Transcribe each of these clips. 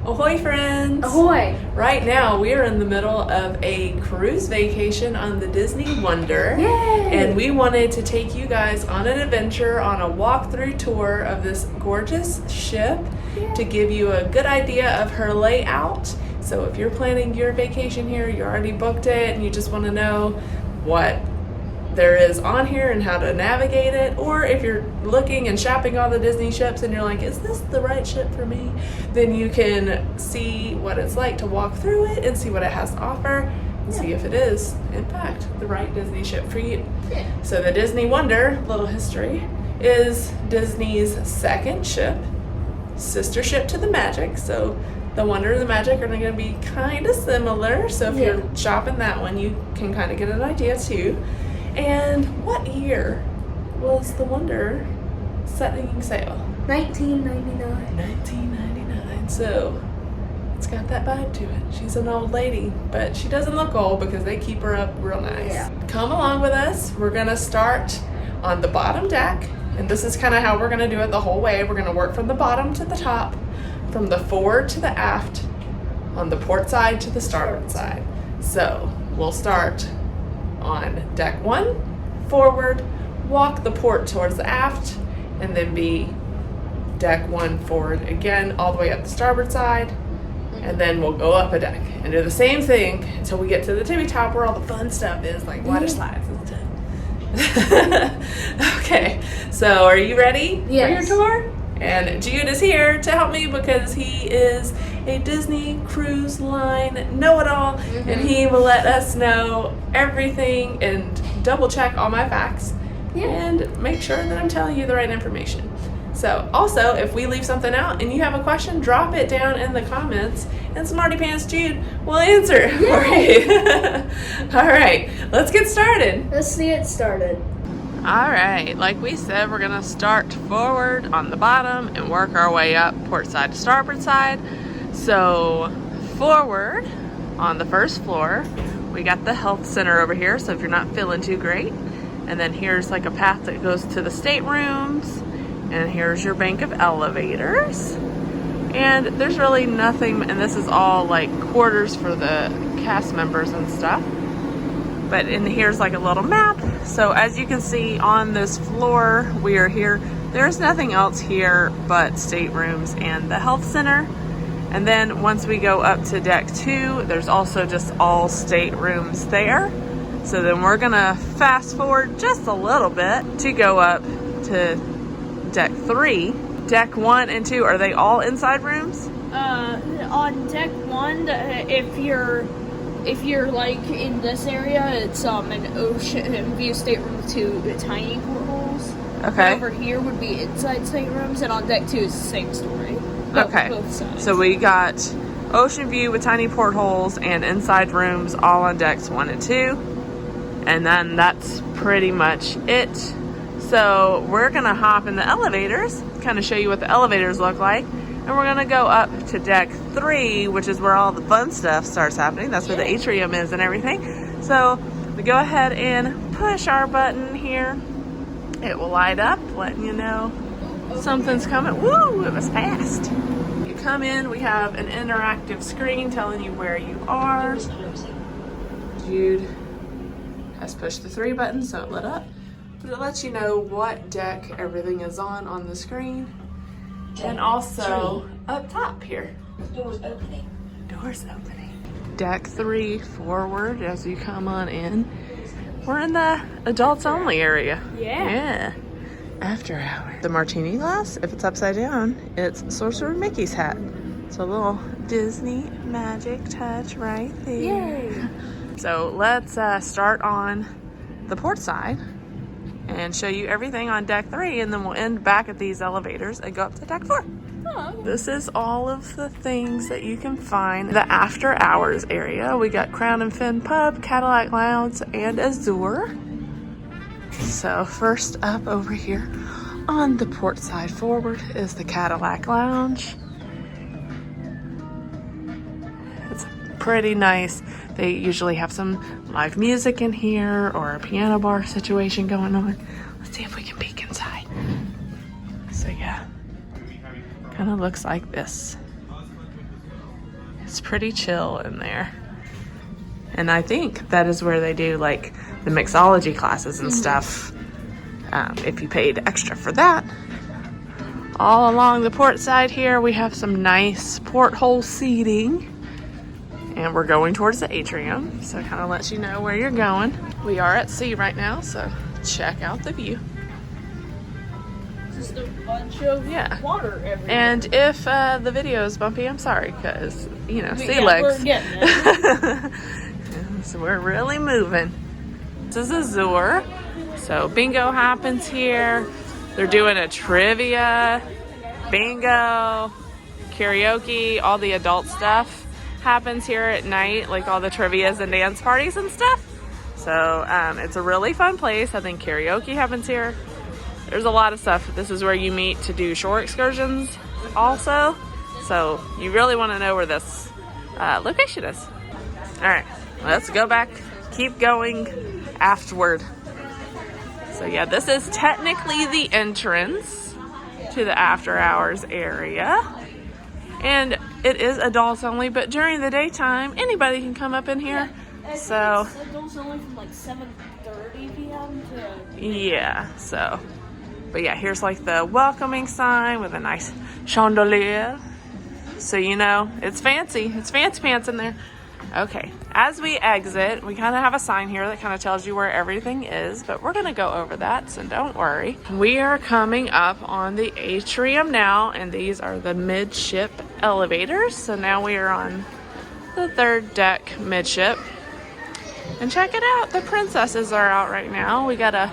Ahoy friends! Ahoy! Right now we are in the middle of a cruise vacation on the Disney Wonder. Yay! And we wanted to take you guys on an adventure on a walkthrough tour of this gorgeous ship to give you a good idea of her layout. So if you're planning your vacation here, you already booked it and you just want to know what there is on here and how to navigate it, or if you're looking and shopping all the Disney ships and you're like, is this the right ship for me? Then you can see what it's like to walk through it and see what it has to offer and see if it is, in fact, the right Disney ship for you. Yeah. So the Disney Wonder, little history, is Disney's second ship, sister ship to the Magic. So the Wonder and the Magic are going to be kind of similar. So if you're shopping that one, you can kind of get an idea too. And what year was the Wonder setting sail? 1999. 1999. So it's got that vibe to it. She's an old lady, but she doesn't look old because they keep her up real nice. Yeah. Come along with us. We're going to start on the bottom deck. And this is kind of how we're going to do it the whole way. We're going to work from the bottom to the top, from the forward to the aft, on the port side to the starboard side. So we'll start on deck 1, forward, walk the port towards the aft, and then be deck 1 forward again all the way up the starboard side, and then we'll go up a deck and do the same thing until we get to the tippy top where all the fun stuff is, like water slides and stuff. Okay, so are you ready for your tour? And Jude is here to help me because he is a Disney Cruise Line know-it-all, and he will let us know everything and double check all my facts and make sure that I'm telling you the right information. So also, if we leave something out and you have a question, drop it down in the comments and Smarty Pants Jude will answer for you. All right, let's get started. Let's get started. All right, like we said, we're gonna start forward on the bottom and work our way up port side to starboard side. So forward on the first floor, we got the health center over here. So if you're not feeling too great, and then here's like a path that goes to the staterooms, and here's your bank of elevators. And there's really nothing, and this is all like quarters for the cast members and stuff. But in here's like a little map. So as you can see on this floor, we are here. There's nothing else here but staterooms and the health center. And then once we go up to deck 2, there's also just all staterooms there. So then we're gonna fast forward just a little bit to go up to deck 3. Deck 1 and 2, are they all inside rooms? On deck 1, if you're like in this area, it's an ocean view stateroom with 2 tiny portholes. Okay. Over here would be inside staterooms, and on deck 2 is the same story. Okay. Both sides. So we got ocean view with tiny portholes and inside rooms all on decks 1 and 2. And then that's pretty much it. So we're gonna hop in the elevators, kind of show you what the elevators look like. And we're gonna go up to deck 3, which is where all the fun stuff starts happening. That's where the Atrium is and everything. So we go ahead and push our button here. It will light up, letting you know something's coming. Woo, it was fast. You come in, we have an interactive screen telling you where you are. Jude has pushed the 3 button, so it lit up. But it lets you know what deck everything is on the screen. And also up top here. Doors opening. Doors opening. Deck 3 forward as you come on in. We're in the adults only area. Yeah. After hours. The martini glass, if it's upside down, it's Sorcerer Mickey's hat. So a little Disney magic touch right there. Yay. So let's start on the port side and show you everything on deck 3, and then we'll end back at these elevators and go up to deck 4. Oh, okay. This is all of the things that you can find in the after hours area. We got Crown and Fin Pub, Cadillac Lounge, and Azure. So first up over here on the port side forward is the Cadillac Lounge. It's pretty nice. They usually have some live music in here or a piano bar situation going on. Let's see if we can peek inside. So yeah, kind of looks like this. It's pretty chill in there. And I think that is where they do like the mixology classes and stuff, if you paid extra for that. All along the port side here, we have some nice porthole seating. And we're going towards the atrium, so it kind of lets you know where you're going. We are at sea right now, so check out the view. Just a bunch of water everywhere. And if the video is bumpy, I'm sorry, because, you know, sea legs. legs. We're getting it. So we're really moving. This is Azure. So bingo happens here. They're doing a trivia, bingo, karaoke, all the adult stuff happens here at night, like all the trivias and dance parties and stuff. So it's a really fun place. I think karaoke happens here. There's a lot of stuff. This is where you meet to do shore excursions also. So you really want to know where this location is. All right, let's go back, keep going aftward. So yeah, this is technically the entrance to the after hours area. And it is adults only, but during the daytime, anybody can come up in here. Yeah, so it's adults only from like 7:30 p.m. to... Yeah, so. But yeah, here's like the welcoming sign with a nice chandelier. So you know, it's fancy. It's fancy pants in there. Okay, as we exit, we kind of have a sign here that kind of tells you where everything is, but we're going to go over that, so don't worry. We are coming up on the atrium now, and these are the midship elevators. So now we are on the 3rd deck midship. And check it out, the princesses are out right now. We got a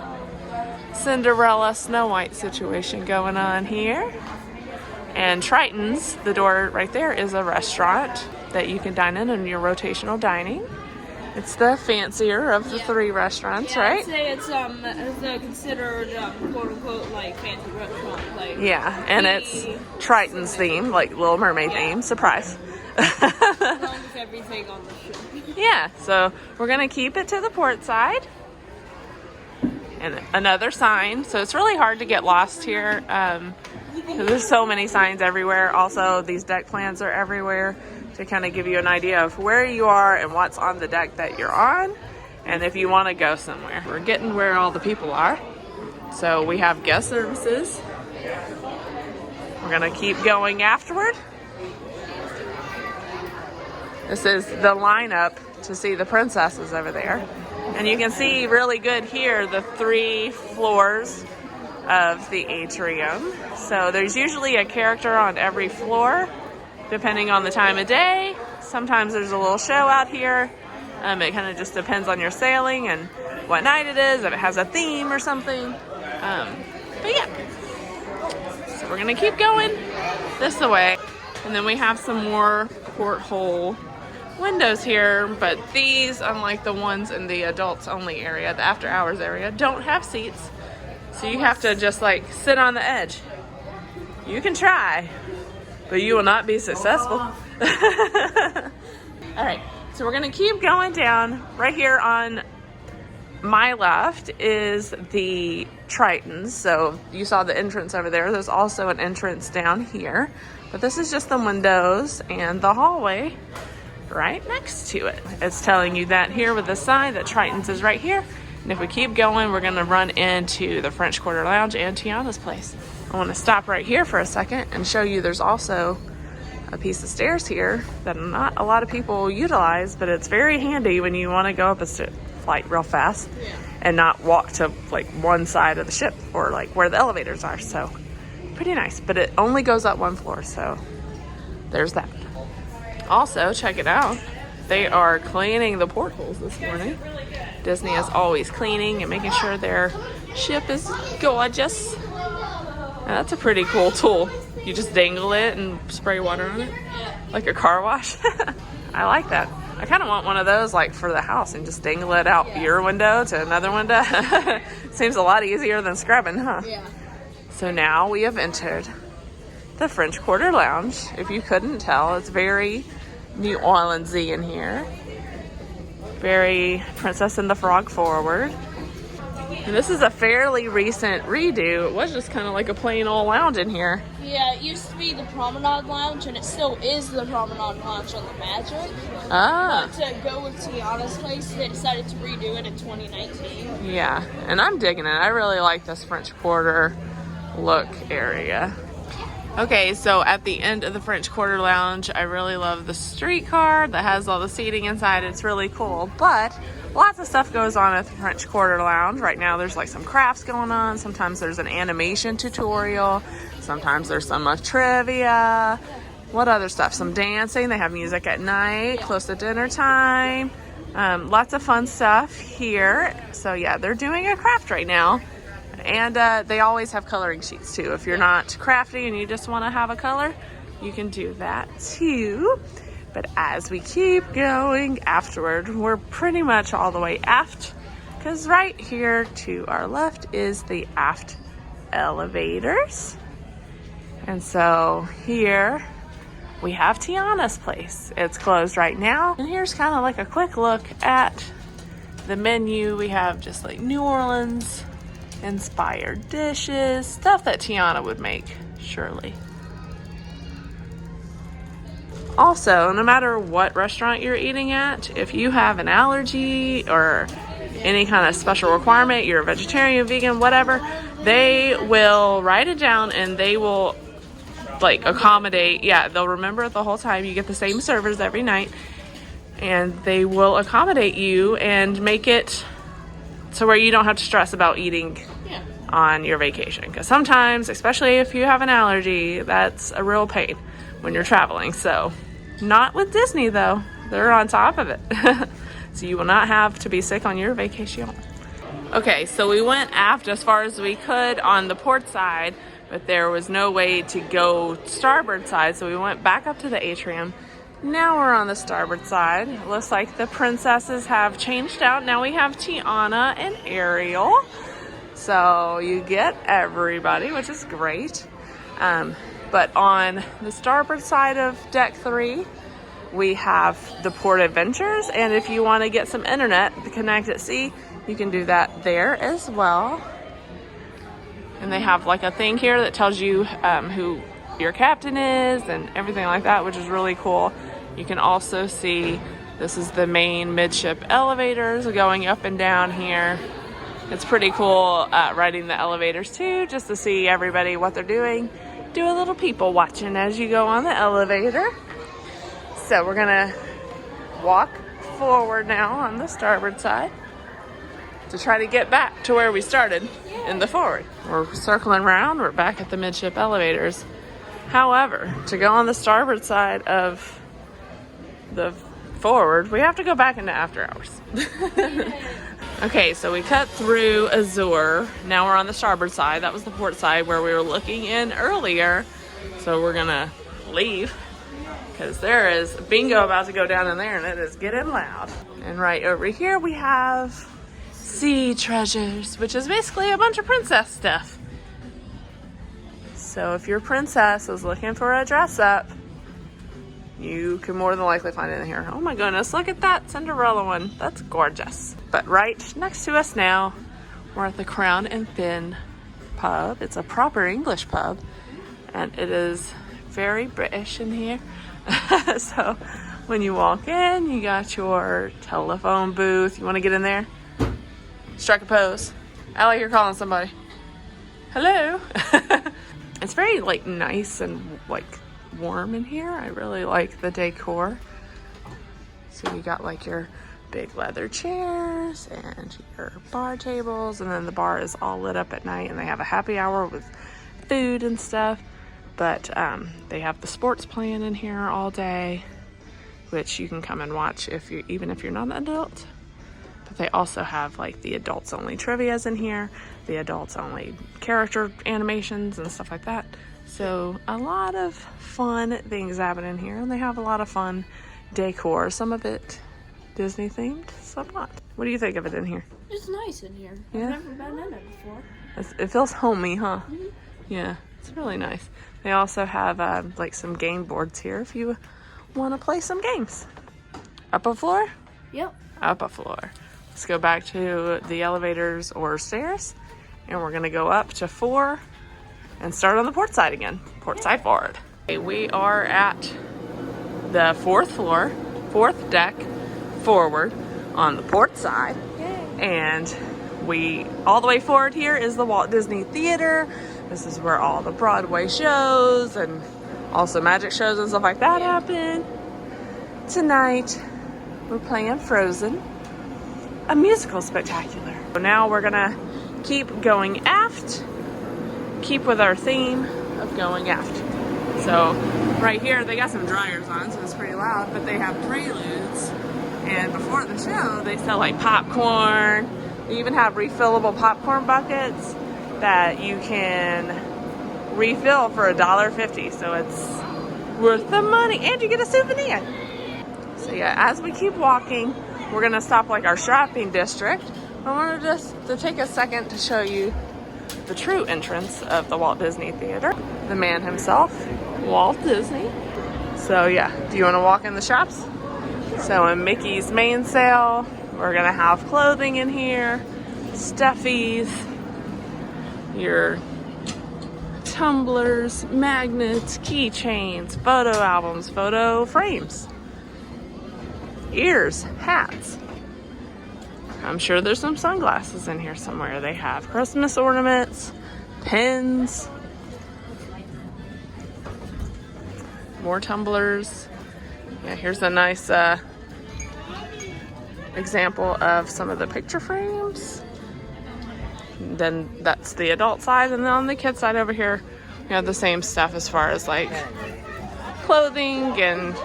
Cinderella Snow White situation going on here. And Triton's, the door right there, is a restaurant that you can dine in your rotational dining. It's the fancier of the 3 restaurants, right? I'd say it's the considered quote unquote like fancy restaurant. Like and it's Triton's theme, like Little Mermaid theme. Surprise. Along with everything on the ship. Yeah, so we're gonna keep it to the port side. And another sign. So it's really hard to get lost here. There's so many signs everywhere. Also, these deck plans are everywhere to kind of give you an idea of where you are and what's on the deck that you're on, and if you want to go somewhere. We're getting where all the people are. So we have guest services. We're gonna keep going afterward. This is the lineup to see the princesses over there. And you can see really good here the 3 floors of the atrium. So there's usually a character on every floor, depending on the time of day. Sometimes there's a little show out here. It kind of just depends on your sailing and what night it is, if it has a theme or something. But yeah, so we're gonna keep going this way. And then we have some more porthole windows here, but these, unlike the ones in the adults only area, the after hours area, don't have seats. So you have to just like sit on the edge. You can try, but you will not be successful. All right, so we're gonna keep going down. Right here on my left is the Tritons. So you saw the entrance over there. There's also an entrance down here, but this is just the windows and the hallway right next to it. It's telling you that here with the sign that Tritons is right here. And if we keep going, we're gonna run into the French Quarter Lounge and Tiana's place. I wanna stop right here for a second and show you there's also a piece of stairs here that not a lot of people utilize, but it's very handy when you wanna go up a flight real fast and not walk to like one side of the ship or like where the elevators are. So pretty nice, but it only goes up 1 floor, so there's that. Also, check it out. They are cleaning the portholes this morning. Disney is always cleaning and making sure their ship is gorgeous. And that's a pretty cool tool. You just dangle it and spray water on it, like a car wash. I like that. I kind of want one of those like for the house and just dangle it out your window to another window. Seems a lot easier than scrubbing, huh? Yeah. So now we have entered the French Quarter Lounge. If you couldn't tell, it's very New Orleans-y in here. Very Princess and the Frog forward. And this is a fairly recent redo. It was just kind of like a plain old lounge in here. Yeah, it used to be the Promenade Lounge, and it still is the Promenade Lounge on the Magic. Ah. But to go with Tiana's place, they decided to redo it in 2019. Yeah, and I'm digging it. I really like this French Quarter look area. Okay, so at the end of the French Quarter Lounge, I really love the streetcar that has all the seating inside. It's really cool, but lots of stuff goes on at the French Quarter Lounge. Right now there's like some crafts going on. Sometimes there's an animation tutorial. Sometimes there's some trivia. What other stuff? Some dancing. They have music at night, close to dinner time. Lots of fun stuff here. So yeah, they're doing a craft right now. And they always have coloring sheets too. If you're not crafty and you just want to have a color, you can do that too. But as we keep going afterward, we're pretty much all the way aft, because right here to our left is the aft elevators. And so here we have Tiana's place. It's closed right now. And here's kind of like a quick look at the menu. We have just like New Orleans inspired dishes, stuff that Tiana would make, surely. Also, no matter what restaurant you're eating at, if you have an allergy or any kind of special requirement, you're a vegetarian, vegan, whatever, they will write it down and they will like accommodate. Yeah, they'll remember it the whole time. You get the same servers every night and they will accommodate you and make it so where you don't have to stress about eating on your vacation. Because sometimes, especially if you have an allergy, that's a real pain when you're traveling. So not with Disney though. They're on top of it. So you will not have to be sick on your vacation. Okay, so we went aft as far as we could on the port side, but there was no way to go starboard side, so we went back up to the atrium. Now we're on the starboard side. It looks like the princesses have changed out. Now we have Tiana and Ariel. So you get everybody, which is great. But on the starboard side of deck 3, we have the Port Adventures. And if you want to get some internet to connect at sea, you can do that there as well. And they have like a thing here that tells you who your captain is and everything like that, which is really cool. You can also see this is the main midship elevators going up and down here. It's pretty cool riding the elevators too, just to see everybody what they're doing. Do a little people watching as you go on the elevator. So we're gonna walk forward now on the starboard side to try to get back to where we started in the forward. We're circling around, we're back at the midship elevators. However, to go on the starboard side of the forward, we have to go back into after hours. Okay, so we cut through Azure. Now we're on the starboard side. That was the port side where we were looking in earlier. So we're gonna leave because there is bingo about to go down in there and it is getting loud. And right over here we have Sea Treasures, which is basically a bunch of princess stuff. So if your princess is looking for a dress up, you can more than likely find it in here. Oh my goodness, look at that Cinderella one. That's gorgeous. But right next to us now, we're at the Crown and Fin pub. It's a proper English pub, and it is very British in here. So when you walk in, you got your telephone booth. You want to get in there? Strike a pose. Allie, you're calling somebody. Hello. It's very like nice and like warm in here. I really like the decor. So you got like your big leather chairs and your bar tables, and then the bar is all lit up at night and they have a happy hour with food and stuff. But they have the sports playing in here all day, which you can come and watch even if you're not an adult. But they also have like the adults only trivias in here, the adults only character animations and stuff like that. So a lot of fun things happen in here, and they have a lot of fun decor. Some of it Disney themed, some not. What do you think of it in here? It's nice in here. Yeah? I've never been in it before. It feels homey, huh? Mm-hmm. Yeah, it's really nice. They also have like some game boards here if you want to play some games. Up a floor? Yep. Up a floor. Let's go back to the elevators or stairs, and we're gonna go up to 4 and start on the port side again. Port side forward. Okay, we are at the 4th floor, 4th deck forward on the port side. And all the way forward here is the Walt Disney Theater. This is where all the Broadway shows and also magic shows and stuff like that happen. Tonight, we're playing Frozen, a musical spectacular. So now we're gonna keep going aft, keep with our theme of going aft. So right here, they got some dryers on, so it's pretty loud, but they have preludes. And before the show, they sell like popcorn. They even have refillable popcorn buckets that you can refill for $1.50. So it's worth the money, and you get a souvenir. So yeah, as we keep walking, we're gonna stop like our shopping district. I wanted just to take a second to show you the true entrance of the Walt Disney Theater. The man himself, Walt Disney. So yeah, do you wanna walk in the shops? So in Mickey's main sale, we're gonna have clothing in here, stuffies, your tumblers, magnets, keychains, photo albums, photo frames, ears, hats. I'm sure there's some sunglasses in here somewhere. They have Christmas ornaments, pins, more tumblers. Yeah, here's a nice example of some of the picture frames. Then that's the adult side, and then on the kid side over here, we have the same stuff as far as like clothing and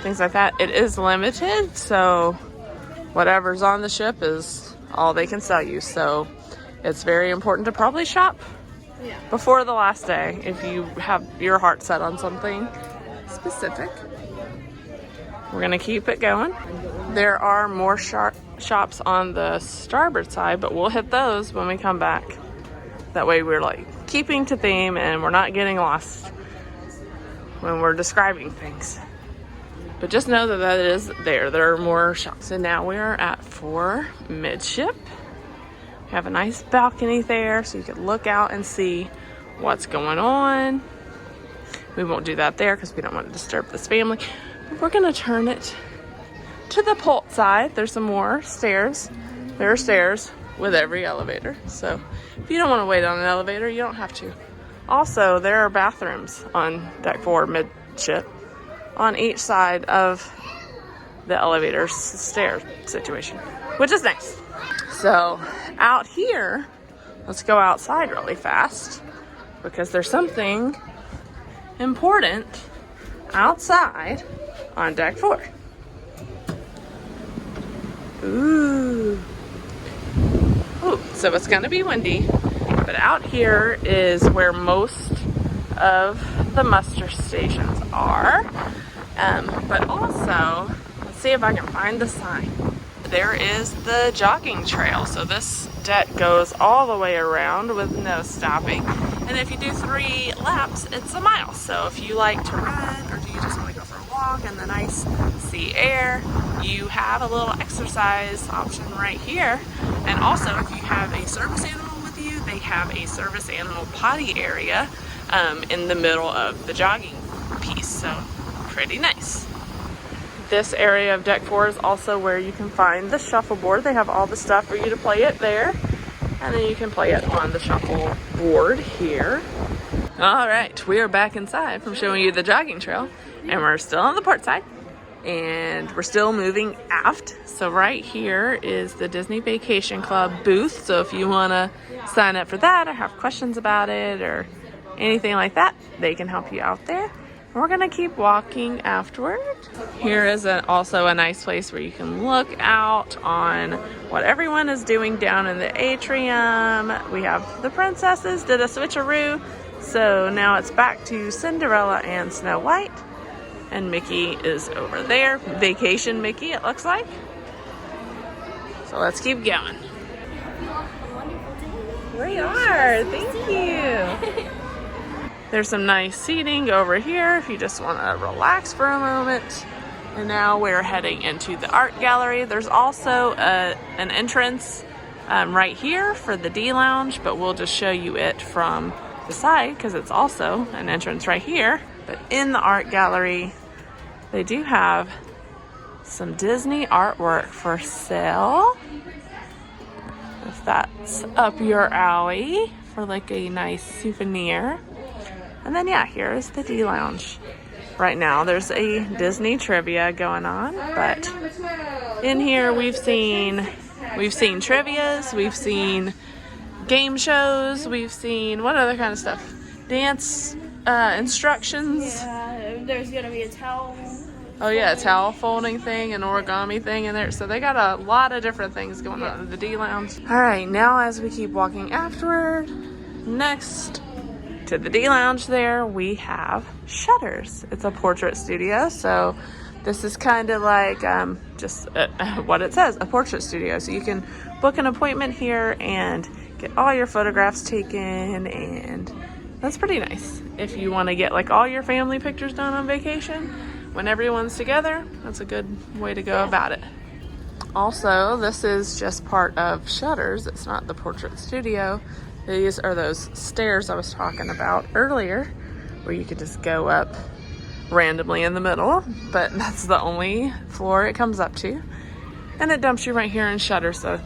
things like that. It is limited, so whatever's on the ship is all they can sell you. So it's very important to probably shop before the last day if you have your heart set on something specific. We're gonna keep it going. There are more shops on the starboard side, but we'll hit those when we come back. That way we're like keeping to theme and we're not getting lost when we're describing things. But just know that that is there. There are more shops. So now we are at 4 Midship. We have a nice balcony there so you can look out and see what's going on. We won't do that there because we don't want to disturb this family. But we're gonna turn it to the port side. There's some more stairs. There are stairs with every elevator. So if you don't want to wait on an elevator, you don't have to. Also, there are bathrooms on deck 4 Midship on each side of the elevator stair situation, which is nice. So out here, let's go outside really fast because there's something important outside on deck 4. Ooh, so it's gonna be windy, but out here is where most of the muster stations are. But also, let's see if I can find the sign. There is the jogging trail. So this deck goes all the way around with no stopping. And if you do 3 laps, it's a mile. So if you like to run or do you just want to go for a walk in the nice sea air, you have a little exercise option right here. And also if you have a service animal with you, they have a service animal potty area in the middle of the jogging piece. So pretty nice. This area of deck 4 is also where you can find the shuffleboard. They have all the stuff for you to play it there. And then you can play it on the shuffleboard here. All right, we are back inside from showing you the jogging trail. And we're still on the port side. And we're still moving aft. So right here is the Disney Vacation Club booth. So if you want to sign up for that or have questions about it or anything like that, they can help you out there. We're gonna keep walking afterward. Here is also a nice place where you can look out on what everyone is doing down in the atrium. We have the princesses did a switcheroo, so now it's back to Cinderella and Snow White. And Mickey is over there. Vacation Mickey, it looks like. So let's keep going. We are, thank you. There's some nice seating over here if you just want to relax for a moment. And now we're heading into the art gallery. There's also an entrance right here for the D lounge, but we'll just show you it from the side because it's also an entrance right here. But in the art gallery, they do have some Disney artwork for sale. If that's up your alley for like a nice souvenir. And then yeah, here's the D lounge. Right now there's a Disney trivia going on, but in here we've seen trivias, we've seen game shows, we've seen what other kind of stuff? Dance instructions. Yeah, there's gonna be a towel. Oh yeah, a towel folding thing, an origami thing in there. So they got a lot of different things going on in the D lounge. All right, now as we keep walking afterward, next to the D lounge there, we have Shutters. It's a portrait studio. So this is kind of like just what it says, a portrait studio. So you can book an appointment here and get all your photographs taken, and that's pretty nice. If you want to get like all your family pictures done on vacation, when everyone's together, that's a good way to go about it. Also, this is just part of Shutters. It's not the portrait studio. These are those stairs I was talking about earlier, where you could just go up randomly in the middle, but that's the only floor it comes up to. And it dumps you right here in Shutters. So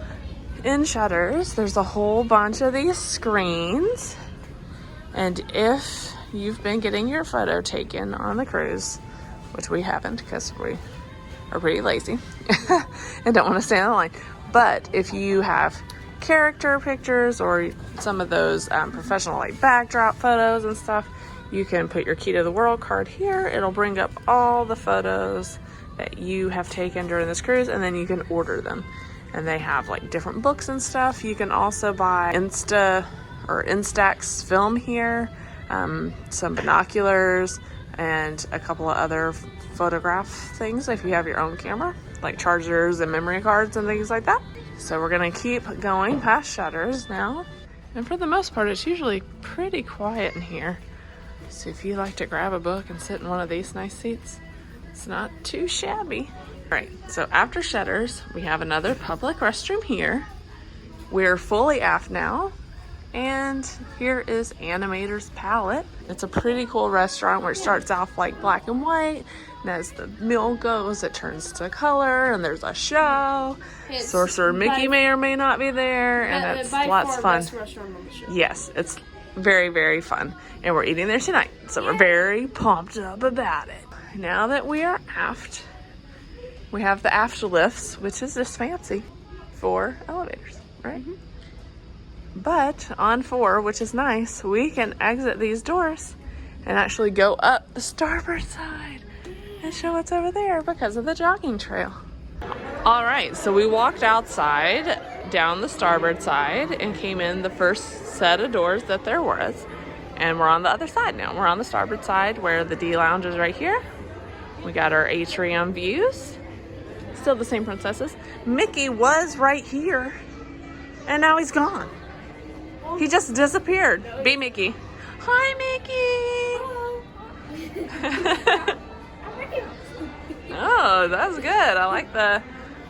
in Shutters, there's a whole bunch of these screens. And if you've been getting your photo taken on the cruise, which we haven't because we are pretty lazy and don't want to stand in line, but if you have character pictures or some of those professional like backdrop photos and stuff, you can put your key to the world card here. It'll bring up all the photos that you have taken during this cruise, and then you can order them. And they have like different books and stuff. You can also buy Instax film here, some binoculars, and a couple of other photograph things if you have your own camera, like chargers and memory cards and things like that. So we're gonna keep going past Shutters now. And for the most part, it's usually pretty quiet in here. So if you like to grab a book and sit in one of these nice seats, it's not too shabby. All right, so after Shutters, we have another public restroom here. We're fully aft now. And here is Animator's Palette. It's a pretty cool restaurant where it starts off like black and white, and as the meal goes, it turns to color, and there's a show. Sorcerer Mickey may or may not be there, and it's lots of fun. Yes, it's very, very fun. And we're eating there tonight, so we're very pumped up about it. Now that we are aft, we have the aft lifts, which is just fancy for elevators, right? Mm-hmm. But on 4, which is nice, we can exit these doors and actually go up the starboard side and show what's over there because of the jogging trail. All right, so we walked outside down the starboard side and came in the first set of doors that there was. And we're on the other side now. We're on the starboard side where the D lounge is right here. We got our Atrium views. Still the same princesses. Mickey was right here and now he's gone. He just disappeared. Be Mickey. Hi, Mickey. Oh, that's good. I like the,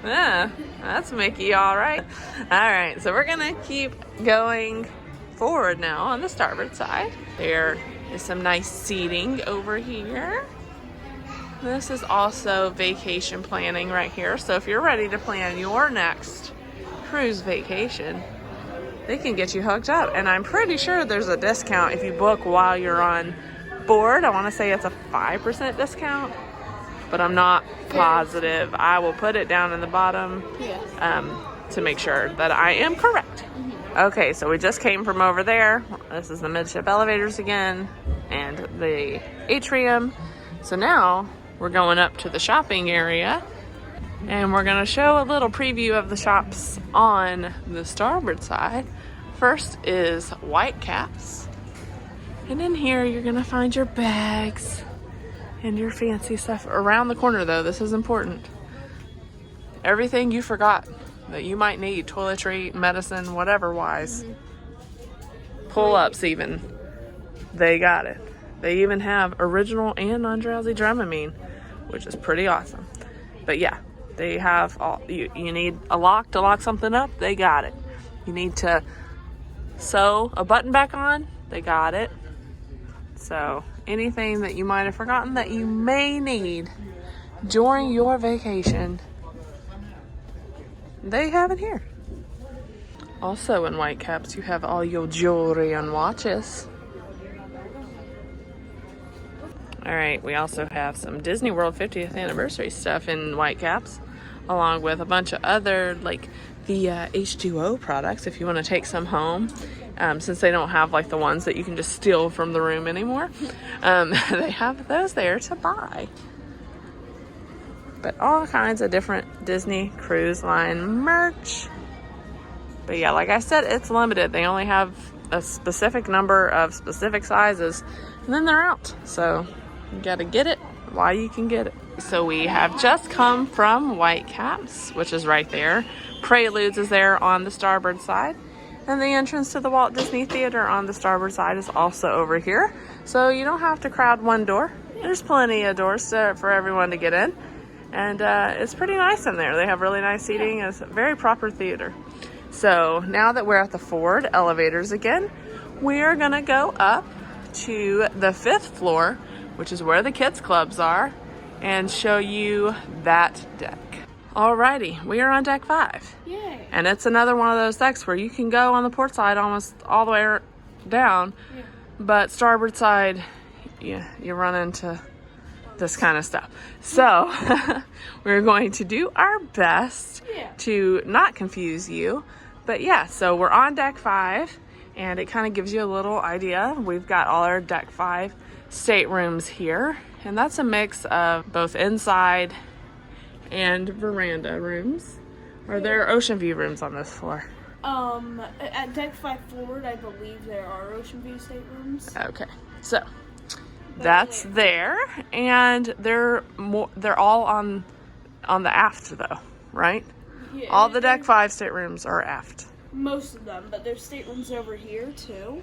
yeah, that's Mickey, all right. All right, so we're gonna keep going forward now on the starboard side. There is some nice seating over here. This is also vacation planning right here. So if you're ready to plan your next cruise vacation, they can get you hooked up. And I'm pretty sure there's a discount if you book while you're on board. I want to say it's a 5% discount, but I'm not positive. I will put it down in the bottom to make sure that I am correct. Okay, so we just came from over there. This is the Midship elevators again and the Atrium. So now we're going up to the shopping area, and we're gonna show a little preview of the shops on the starboard side. First is Whitecaps. And in here, you're gonna find your bags and your fancy stuff. Around the corner though, this is important. Everything you forgot that you might need, toiletry, medicine, whatever wise. Pull-ups even, they got it. They even have original and non-drowsy Dramamine, which is pretty awesome. But yeah, they have all, you need a lock to lock something up, they got it. You need to sew a button back on, they got it. So anything that you might have forgotten that you may need during your vacation, they have it here. Also in Whitecaps, you have all your jewelry and watches. All right, we also have some Disney World 50th anniversary stuff in Whitecaps, along with a bunch of other, like the H2O products if you want to take some home. Since they don't have like the ones that you can just steal from the room anymore, they have those there to buy. But all kinds of different Disney Cruise Line merch. But yeah, like I said, it's limited. They only have a specific number of specific sizes, and then they're out. So you gotta get it while you can get it. So we have just come from Whitecaps, which is right there. Preludes is there on the starboard side. And the entrance to the Walt Disney Theater on the starboard side is also over here. So you don't have to crowd one door. There's plenty of doors for everyone to get in. And it's pretty nice in there. They have really nice seating. It's a very proper theater. So now that we're at the forward elevators again, we're gonna go up to the 5th floor, which is where the kids clubs are, and show you that deck. Alrighty, we are on deck 5. Yay. And it's another one of those decks where you can go on the port side almost all the way down, but starboard side, you run into this kind of stuff. So we're going to do our best to not confuse you. But yeah, so we're on deck 5, and it kind of gives you a little idea. We've got all our deck 5 staterooms here, and that's a mix of both inside and veranda rooms. Are there ocean view rooms on this floor? At deck 5 forward, I believe there are ocean view staterooms. Okay, so that's there, and they're all on the aft though, right? Yeah, all the deck 5 staterooms are aft. Most of them, but there's staterooms over here too.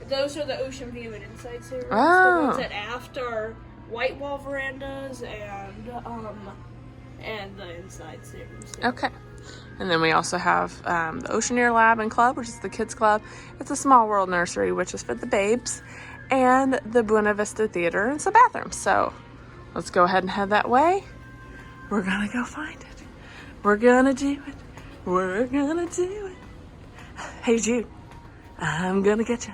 Those are the ocean view and inside staterooms. Oh. The ones at aft are white wall verandas and the inside staterooms too. Okay. And then we also have the Oceaneer Lab and Club, which is the kids club. It's a small world nursery, which is for the babes, and the Buena Vista Theater and some bathrooms. So let's go ahead and head that way. We're gonna go find it. We're gonna do it. We're gonna do it. Hey Jude, I'm gonna get you.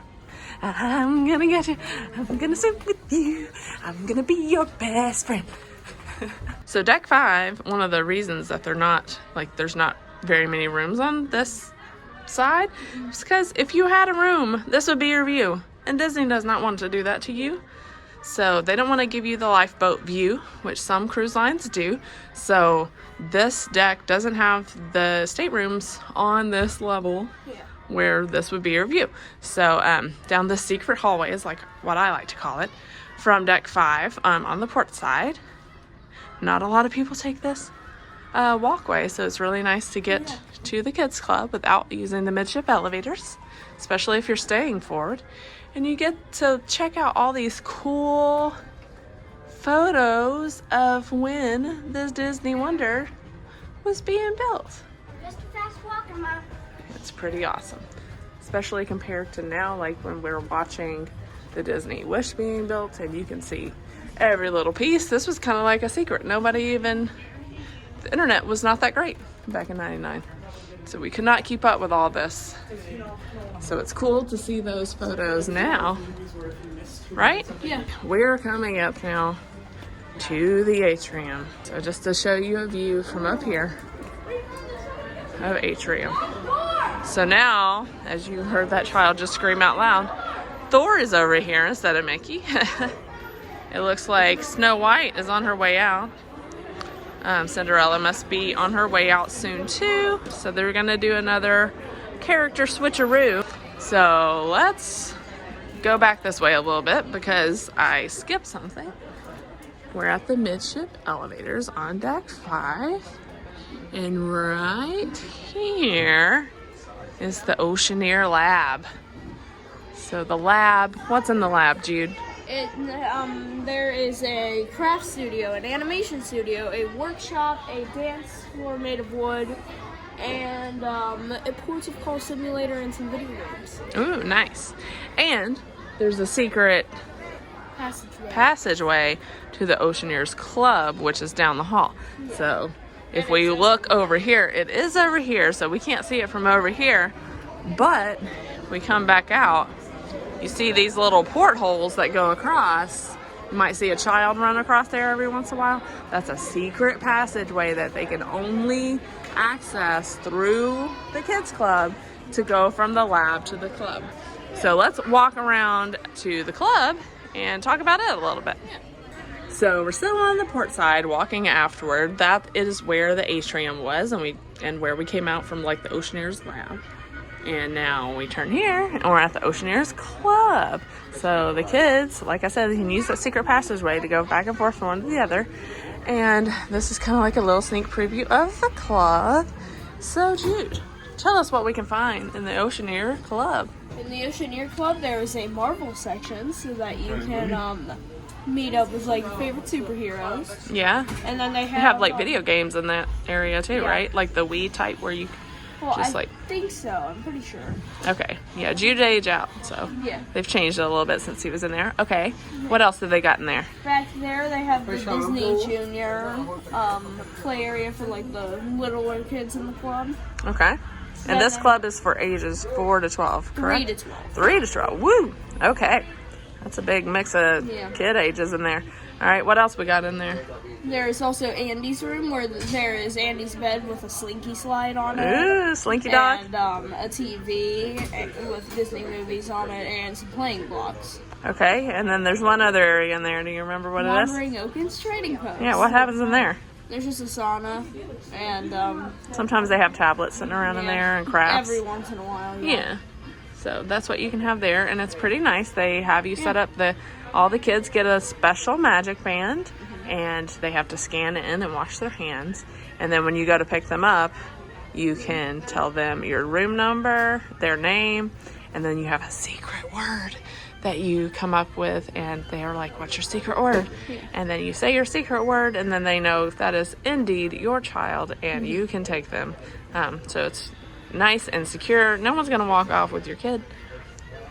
I'm gonna get you. I'm gonna sit with you. I'm gonna be your best friend. So deck 5, one of the reasons that there's not very many rooms on this side is because if you had a room, this would be your view. And Disney does not want to do that to you. So they don't want to give you the lifeboat view, which some cruise lines do. So this deck doesn't have the staterooms on this level where this would be your view. So down this secret hallway is like what I like to call it, from deck 5 on the port side. Not a lot of people take this walkway, so it's really nice to get to the kids club without using the midship elevators, especially if you're staying forward. And you get to check out all these cool photos of when this Disney Wonder was being built. Just a fast walker, Mom. It's pretty awesome, especially compared to now, like when we're watching the Disney Wish being built and you can see every little piece. This was kind of like a secret. The internet was not that great back in '99. So we could not keep up with all this. So it's cool to see those photos now, right? Yeah. We're coming up now to the Atrium. So just to show you a view from up here of Atrium. So now, as you heard that child just scream out loud, Thor is over here instead of Mickey. It looks like Snow White is on her way out. Cinderella must be on her way out soon too. So they're gonna do another character switcheroo. So let's go back this way a little bit because I skipped something. We're at the midship elevators on deck 5. And right here is the Oceaneer Lab. So the lab, what's in the lab, Jude? There is a craft studio, an animation studio, a workshop, a dance floor made of wood, and a ports of call simulator and some video games. Ooh, nice. And there's a secret passageway to the Oceaneers Club, which is down the hall. Yeah. So if we look over here, it is over here, so we can't see it from over here, but we come back out. You see these little portholes that go across. You might see a child run across there every once in a while. That's a secret passageway that they can only access through the kids club to go from the lab to the club. So let's walk around to the club and talk about it a little bit. So we're still on the port side walking afterward. That is where the Atrium was and where we came out from, like the Oceaneers lab. And now we turn here and we're at the Oceaneers Club. So the kids, like I said, they can use that secret passageway to go back and forth from one to the other. And this is kind of like a little sneak preview of the club. So Jude, tell us what we can find in the Oceaneer Club. In the Oceaneer Club, there is a Marvel section so that you can meet up with like your favorite superheroes. Yeah. And then they have like video games in that area too, yeah. right? Like the Wii type where you I think so. I'm pretty sure. Okay. Yeah, Jude age out, so yeah. They've changed it a little bit since he was in there. Okay. What else have they got in there? Back there, they have the Disney Junior play area for like the littler kids in the club. Okay. And this club is for ages 4 to 12, correct? 3 to 12. 3 to 12. Woo! Okay. That's a big mix of kid ages in there. All right, what else we got in there? There's also Andy's room where there is Andy's bed with a slinky slide on it. Ooh, slinky dog. And a TV with Disney movies on it and some playing blocks. Okay, and then there's one other area in there. Do you remember what it is? Wandering Oaken's trading post. Yeah, what happens in there? There's just a sauna and sometimes they have tablets sitting around in there and crafts. Every once in a while. Yeah. So that's what you can have there, and it's pretty nice. They have you set up all the kids get a special magic band, and they have to scan in and wash their hands. And then when you go to pick them up, you can tell them your room number, their name, and then you have a secret word that you come up with, and they are like, what's your secret word? Yeah. And then you say your secret word, and then they know that is indeed your child, and you can take them. So it's nice and secure. No one's going to walk off with your kid,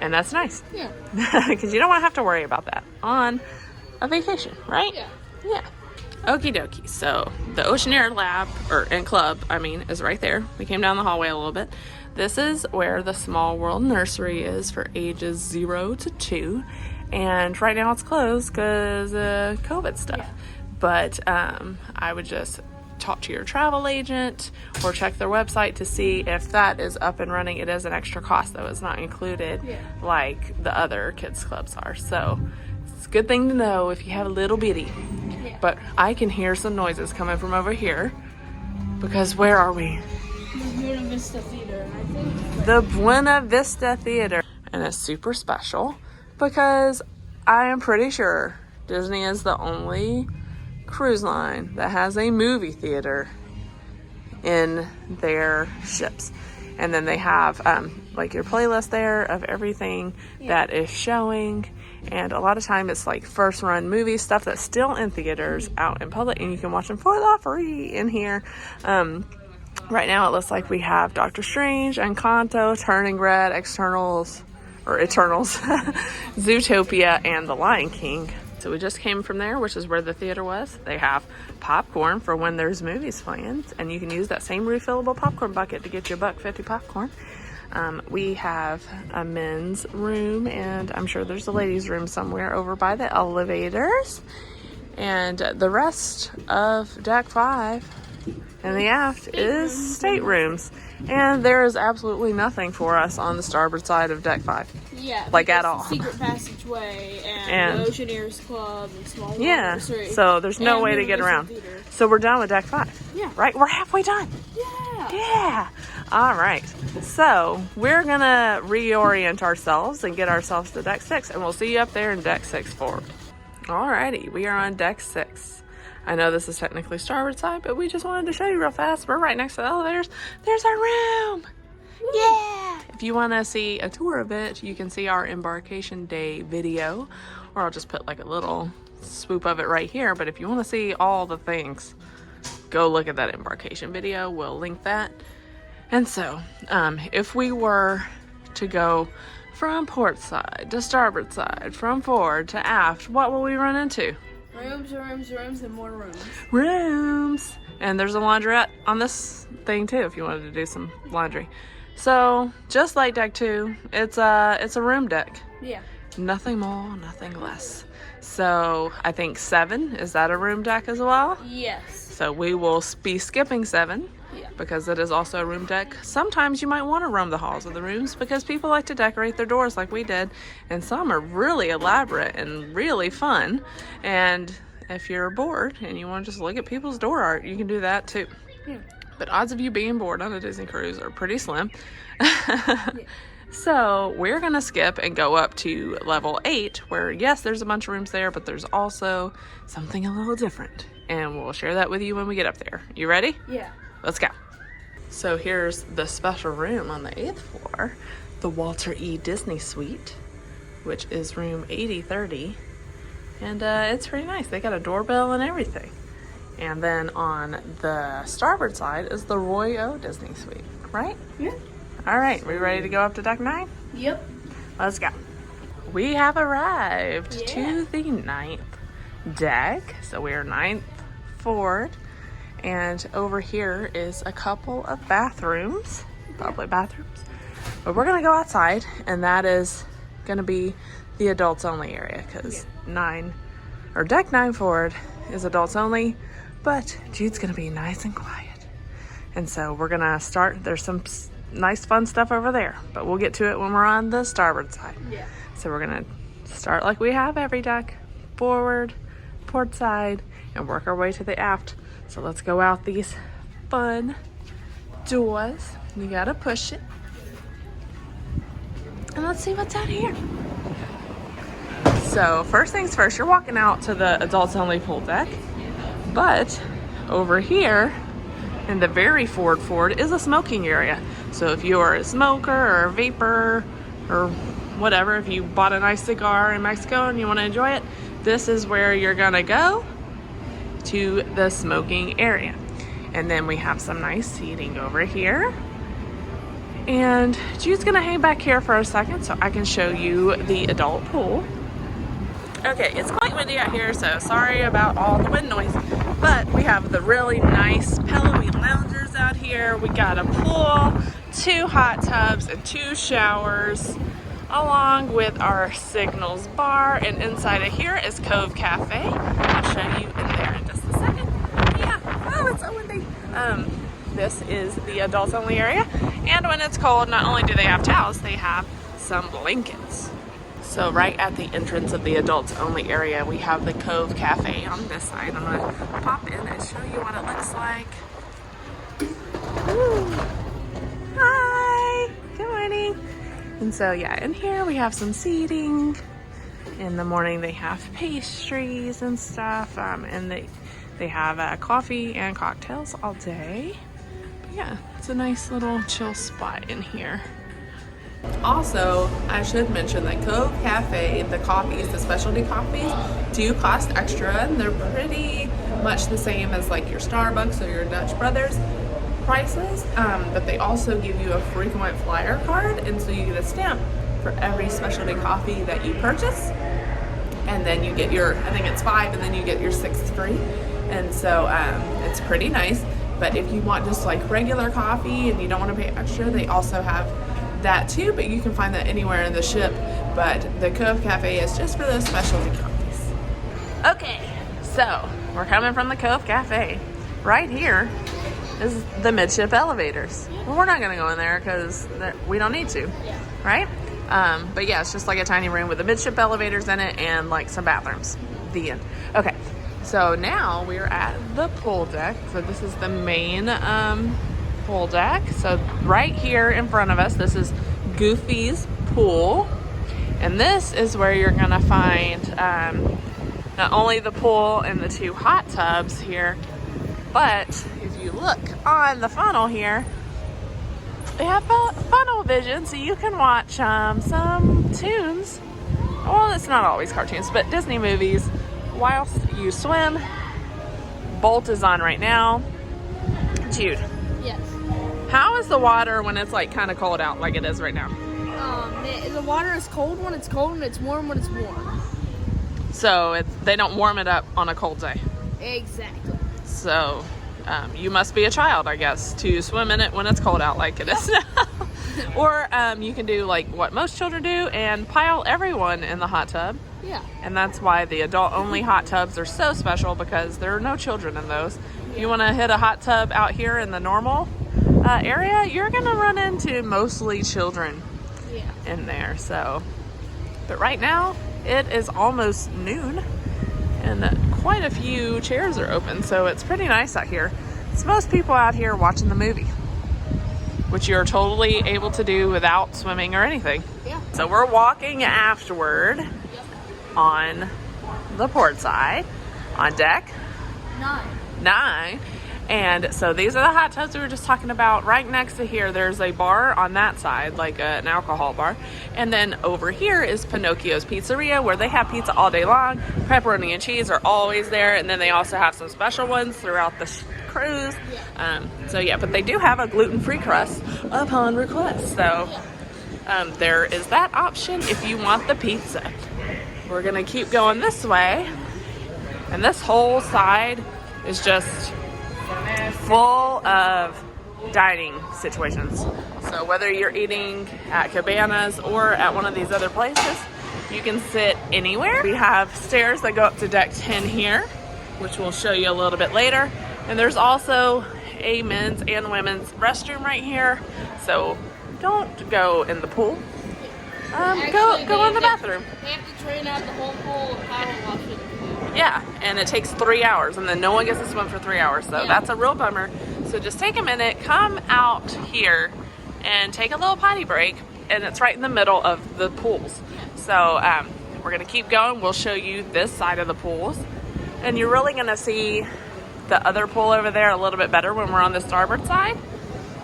and that's nice. Yeah. Because you don't want to have to worry about that on a vacation, right? Yeah. Yeah. Okie dokie. So the Oceaneer lab, and club, is right there. We came down the hallway a little bit. This is where the Small World Nursery is for ages 0 to 2. And right now it's closed because of COVID stuff. Yeah. But I would just talk to your travel agent or check their website to see if that is up and running. It is an extra cost, though. It's not included like the other kids clubs are. So it's a good thing to know if you have a little bitty. Yeah. But I can hear some noises coming from over here because where are we? The Buena Vista Theater, I think. The Buena Vista Theater. And it's super special because I am pretty sure Disney is the only cruise line that has a movie theater in their ships. And then they have like your playlist there of everything that is showing, and a lot of time it's like first run movie stuff that's still in theaters out in public, and you can watch them for the free in here. Right now it looks like we have Doctor Strange, Encanto, Turning Red, Eternals, Zootopia, and The Lion King. So we just came from there, which is where the theater was. They have popcorn for when there's movies playing, and you can use that same refillable popcorn bucket to get your $1.50 popcorn. We have a men's room, and I'm sure there's a ladies' room somewhere over by the elevators. And the rest of Deck 5 and the aft is staterooms. And there is absolutely nothing for us on the starboard side of Deck 5. Yeah. Like at all. Secret passageway and the Oceaneers Club and Small World Nursery. So there's no way to get around. Theater. So we're done with Deck 5. Yeah. Right? We're halfway done. Yeah. Yeah. All right. So we're going to reorient ourselves and get ourselves to Deck 6. And we'll see you up there in Deck 6 forward. All righty. We are on Deck 6. I know this is technically starboard side, but we just wanted to show you real fast. We're right next to the elevators. There's our room. Yeah. If you want to see a tour of it, you can see our embarkation day video or I'll just put like a little swoop of it right here. But if you want to see all the things, go look at that embarkation video. We'll link that. And so if we were to go from port side to starboard side, from forward to aft, what will we run into? Rooms, rooms, rooms, and more rooms. Rooms. And there's a laundrette on this thing too if you wanted to do some laundry. So just like deck 2, it's a room deck. Yeah. Nothing more, nothing less. So I think 7, is that a room deck as well? Yes. So we will be skipping 7 because it is also a room deck. Sometimes you might want to roam the halls of the rooms because people like to decorate their doors like we did. And some are really elaborate and really fun. And if you're bored and you want to just look at people's door art, you can do that too. Yeah. But odds of you being bored on a Disney cruise are pretty slim. So we're gonna skip and go up to level 8 where yes, there's a bunch of rooms there, but there's also something a little different. And we'll share that with you when we get up there. You ready? Yeah. Let's go. So here's the special room on the 8th floor, the Walter E. Disney Suite, which is room 8030. And it's pretty nice. They got a doorbell and everything. And then on the starboard side is the Roy O. Disney Suite, right? Yeah. All right, we ready to go up to deck 9? Yep. Let's go. We have arrived Yeah. to the 9th deck. So we are 9th forward. And over here is a couple of bathrooms, public bathrooms. But we're gonna go outside, and that is gonna be the adults only area because deck 9 forward is adults only, but Jude's gonna be nice and quiet. And so we're gonna start, there's some nice fun stuff over there, but we'll get to it when we're on the starboard side. Yeah. So we're gonna start like we have every deck, forward, port side, and work our way to the aft. So let's go out these fun doors. You gotta push it. And let's see what's out here. So first things first, you're walking out to the adults only pool deck, but over here in the very forward is a smoking area. So if you are a smoker or a vapor or whatever, if you bought a nice cigar in Mexico and you want to enjoy it, this is where you're gonna go to the smoking area. And then we have some nice seating over here. And Jude's gonna hang back here for a second so I can show you the adult pool. Okay, it's quite windy out here, so sorry about all the wind noise. But we have the really nice pillowy loungers out here. We got a pool, 2 hot tubs, and 2 showers, along with our Signals bar. And inside of here is Cove Cafe. I'll show you in there in just a second. Yeah, oh, it's so windy. This is the adults only area. And when it's cold, not only do they have towels, they have some blankets. So right at the entrance of the adults only area, we have the Cove Cafe on this side. I'm gonna pop in and show you what it looks like. Woo. Hi, good morning. And so yeah, in here we have some seating. In the morning they have pastries and stuff, and they have coffee and cocktails all day. But yeah, it's a nice little chill spot in here. Also, I should mention that Cove Cafe, the coffees, the specialty coffees, do cost extra, and they're pretty much the same as like your Starbucks or your Dutch Brothers prices, but they also give you a frequent flyer card, and so you get a stamp for every specialty coffee that you purchase, and then you get your, I think it's 5, and then you get your 6th free, and so it's pretty nice. But if you want just like regular coffee and you don't want to pay extra, they also have that too, but you can find that anywhere in the ship. But the Cove Cafe is just for those specialty coffees. Okay, so we're coming from the Cove Cafe. Right here is the Midship elevators. Well, we're not gonna go in there because we don't need to, right? But yeah, it's just like a tiny room with the Midship elevators in it and like some bathrooms. The end. Okay, so now we're at the pool deck. So this is the main pool deck. So right here in front of us, this is Goofy's pool, and this is where you're gonna find not only the pool and the 2 hot tubs here, but if you look on the funnel here, they have funnel vision, so you can watch some tunes well, it's not always cartoons, but Disney movies, whilst you swim. Bolt is on right now. Jude, Yes. how is the water when it's like kind of cold out like it is right now? The water is cold when it's cold and it's warm when it's warm. So they don't warm it up on a cold day. Exactly. So you must be a child, I guess, to swim in it when it's cold out like it is now. Or you can do like what most children do and pile everyone in the hot tub. Yeah. And that's why the adult-only hot tubs are so special, because there are no children in those. You want to hit a hot tub out here in the normal area, you're going to run into mostly children in there. So, but right now it is almost noon and quite a few chairs are open, so it's pretty nice out here. It's most people out here watching the movie, which you're totally able to do without swimming or anything. Yeah. So we're walking afterward on the port side on deck 9. And so these are the hot tubs we were just talking about. Right next to here, there's a bar on that side, like an alcohol bar. And then over here is Pinocchio's Pizzeria, where they have pizza all day long. Pepperoni and cheese are always there. And then they also have some special ones throughout the cruise. So yeah, but they do have a gluten-free crust upon request. So there is that option if you want the pizza. We're gonna keep going this way, and this whole side is just full of dining situations. So whether you're eating at Cabanas or at one of these other places, you can sit anywhere. We have stairs that go up to deck 10 here, which we'll show you a little bit later. And there's also a men's and women's restroom right here. So don't go in the pool. Go in the bathroom. They have to drain out the whole pool and power wash it. Yeah, and it takes 3 hours, and then no one gets to swim for 3 hours, so that's a real bummer. So just take a minute, come out here, and take a little potty break, and it's right in the middle of the pools. So we're gonna keep going. We'll show you this side of the pools, and you're really gonna see the other pool over there a little bit better when we're on the starboard side.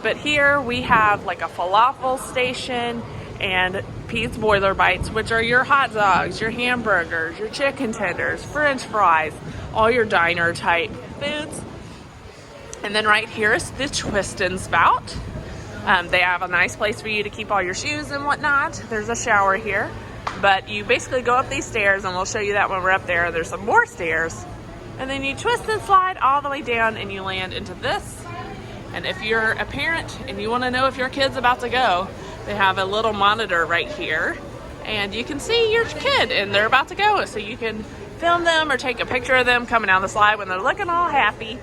But here we have like a falafel station and Pete's Boiler Bites, which are your hot dogs, your hamburgers, your chicken tenders, french fries, all your diner type foods. And then right here is the Twist and Spout. They have a nice place for you to keep all your shoes and whatnot. There's a shower here, but you basically go up these stairs, and we'll show you that when we're up there. There's some more stairs, and then you twist and slide all the way down and you land into this. And if you're a parent and you want to know if your kid's about to go, they have a little monitor right here, and you can see your kid and they're about to go, so you can film them or take a picture of them coming down the slide when they're looking all happy.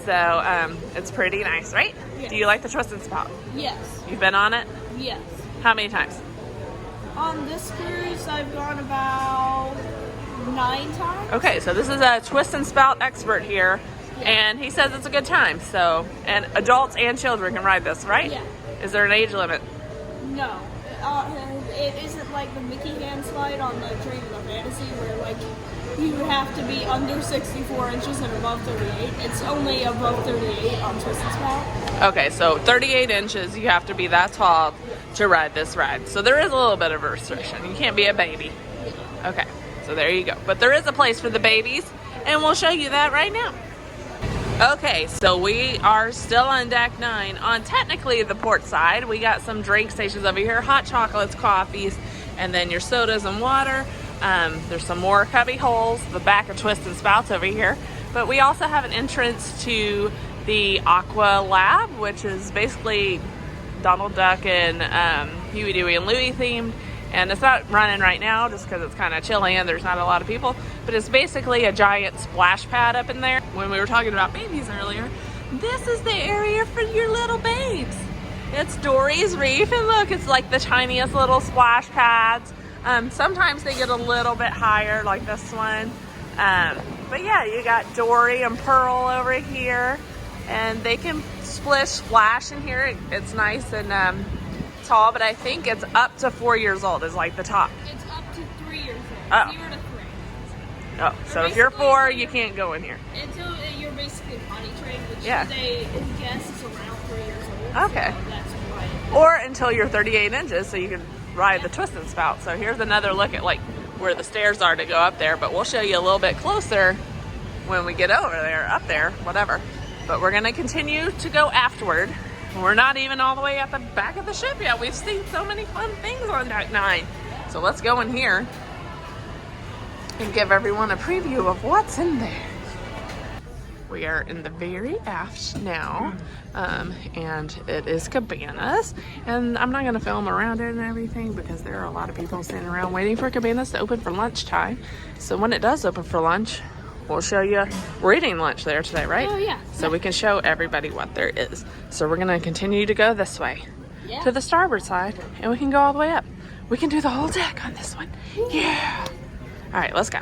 So it's pretty nice, right? Yes. Do you like the Twist and Spout? Yes. You've been on it? Yes. How many times? On this cruise, I've gone about 9 times. Okay, so this is a Twist and Spout expert here, and he says it's a good time. So, and adults and children can ride this, right? Yeah. Is there an age limit? No. It isn't like the Mickey hand slide on the Train of the Fantasy where like you have to be under 64 inches and above 38. It's only above 38 on Twist and Spout. Okay, so 38 inches, you have to be that tall to ride this ride. So there is a little bit of a restriction. You can't be a baby. Okay, so there you go. But there is a place for the babies, and we'll show you that right now. Okay, so we are still on deck 9. On technically the port side, we got some drink stations over here, hot chocolates, coffees, and then your sodas and water. There's some more cubby holes, the back of Twist and Spouts over here. But we also have an entrance to the Aqua Lab, which is basically Donald Duck and Huey, Dewey, and Louie themed. And it's not running right now just because it's kind of chilly and there's not a lot of people. But it's basically a giant splash pad up in there. When we were talking about babies earlier, this is the area for your little babes. It's Dory's Reef, and look, it's like the tiniest little splash pads. Sometimes they get a little bit higher, like this one. But yeah, you got Dory and Pearl over here, and they can splash in here. It's nice and tall, but I think it's up to 4 years old is like the top. It's up to 3 years old. Oh. 0 to 3. Oh, so if you're 4, you can't go in here. Until you're basically potty trained, which Yeah. they guess is around 3 years old. Okay. So that's why. Or until you're 38 inches, so you can ride the Twist and Spout. So here's another look at like where the stairs are to go up there, but we'll show you a little bit closer when we get over there, up there, whatever. But we're gonna continue to go aftward. We're not even all the way at the back of the ship yet. We've seen so many fun things on Deck 9. So let's go in here and give everyone a preview of what's in there. We are in the very aft now, and it is Cabanas. And I'm not gonna film around it and everything because there are a lot of people sitting around waiting for Cabanas to open for lunchtime. So when it does open for lunch, we'll show you. We're eating lunch there today, right? Oh, yeah. So we can show everybody what there is. So we're gonna continue to go this way to the starboard side, and we can go all the way up. We can do the whole deck on this one. Yeah. All right, let's go.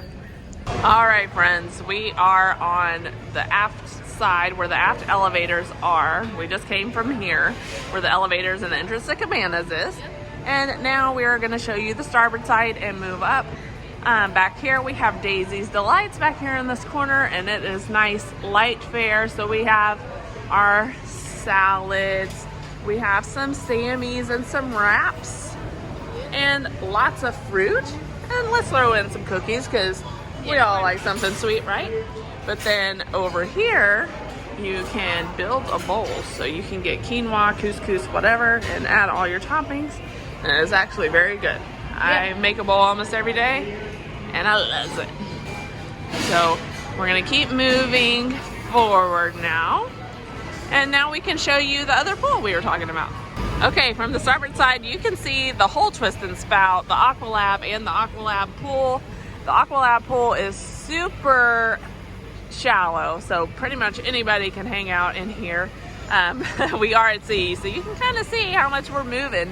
All right, friends, we are on the aft side where the aft elevators are. We just came from here where the elevators and the entrance to Cabanas is. And now we are gonna show you the starboard side and move up. Back here we have Daisy's Delights back here in this corner, and it is nice light fare. So we have our salads, we have some Sammys and some wraps, and lots of fruit. And let's throw in some cookies because we all like something sweet, right? But then over here, you can build a bowl. So you can get quinoa, couscous, whatever, and add all your toppings. And it's actually very good. I make a bowl almost every day, and I love it. So we're gonna keep moving forward now. And now we can show you the other pool we were talking about. Okay, from the starboard side, you can see the whole twist and spout, the Aqualab and the Aqualab pool. The Aqualab pool is super shallow, so pretty much anybody can hang out in here. We are at sea, so you can kind of see how much we're moving,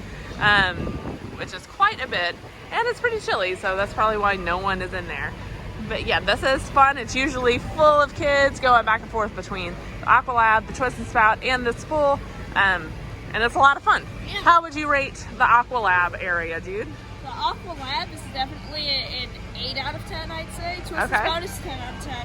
which is quite a bit, and it's pretty chilly, so that's probably why no one is in there. But yeah, this is fun. It's usually full of kids going back and forth between the Aqualab, the twist and spout, and this pool, and it's a lot of fun. Yeah. How would you rate the Aqualab area, dude? The Aqualab is definitely an 8 out of 10, I'd say. Twist and spout is 10 out of 10.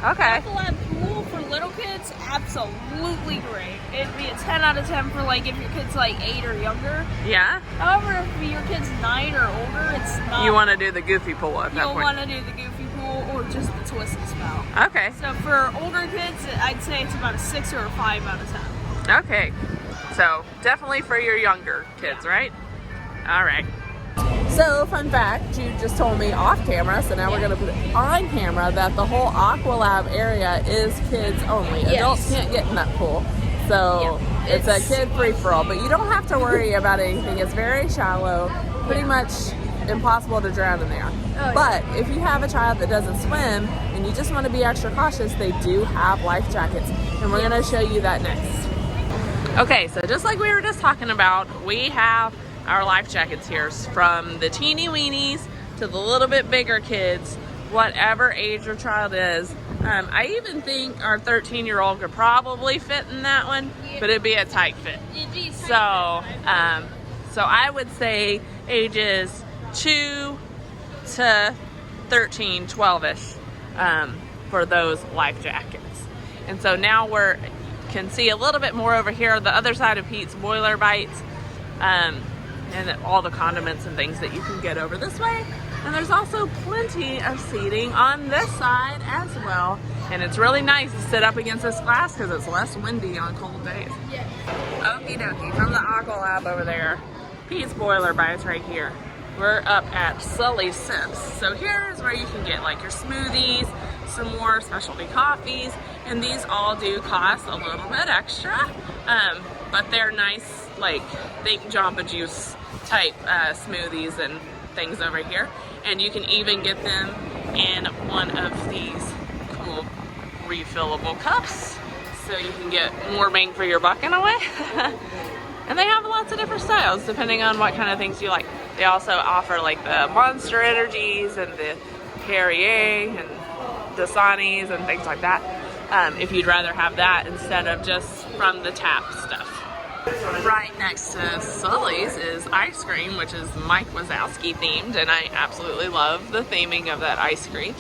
Okay. The Aqualab pool for little kids, absolutely great. It'd be a 10 out of 10 for like if your kid's like 8 or younger. Yeah. However, if your kid's 9 or older, it's not. You want to do the goofy pool at that point. You'll want to do the goofy pool or just the twist and spout. Okay. So for older kids, I'd say it's about a 6 or a 5 out of 10. Okay. So definitely for your younger kids, right? All right. So, fun fact, Jude just told me off camera, so now we're going to put it on camera, that the whole Aqualab area is kids only. Adults can't get in that pool. So, it's a kid free-for-all, but you don't have to worry about anything. It's very shallow, pretty much impossible to drown in there. But if you have a child that doesn't swim and you just want to be extra cautious, they do have life jackets, and we're going to show you that next. Okay, so just like we were just talking about, we have our life jackets here, from the teeny weenies to the little bit bigger kids, whatever age your child is. I even think our 13-year-old could probably fit in that one, but it'd be a tight fit. So I would say ages 2 to 13, 12-ish for those life jackets. And so now we can see a little bit more over here, the other side of Pete's Boiler Bites. And all the condiments and things that you can get over this way. And there's also plenty of seating on this side as well. And it's really nice to sit up against this glass because it's less windy on cold days. Okie dokie, from the Aqualab over there, Pete's Boiler Bites right here. We're up at Sully's Sips. So here's where you can get like your smoothies, some more specialty coffees, and these all do cost a little bit extra, but they're nice, like think Jamba Juice type smoothies and things over here. And you can even get them in one of these cool refillable cups, so you can get more bang for your buck in a way. And they have lots of different styles depending on what kind of things you like. They also offer like the Monster Energies and the Perrier and Dasanis and things like that, if you'd rather have that instead of just from the tap stuff. Right next to Sully's is ice cream, which is Mike Wazowski themed, and I absolutely love the theming of that ice cream.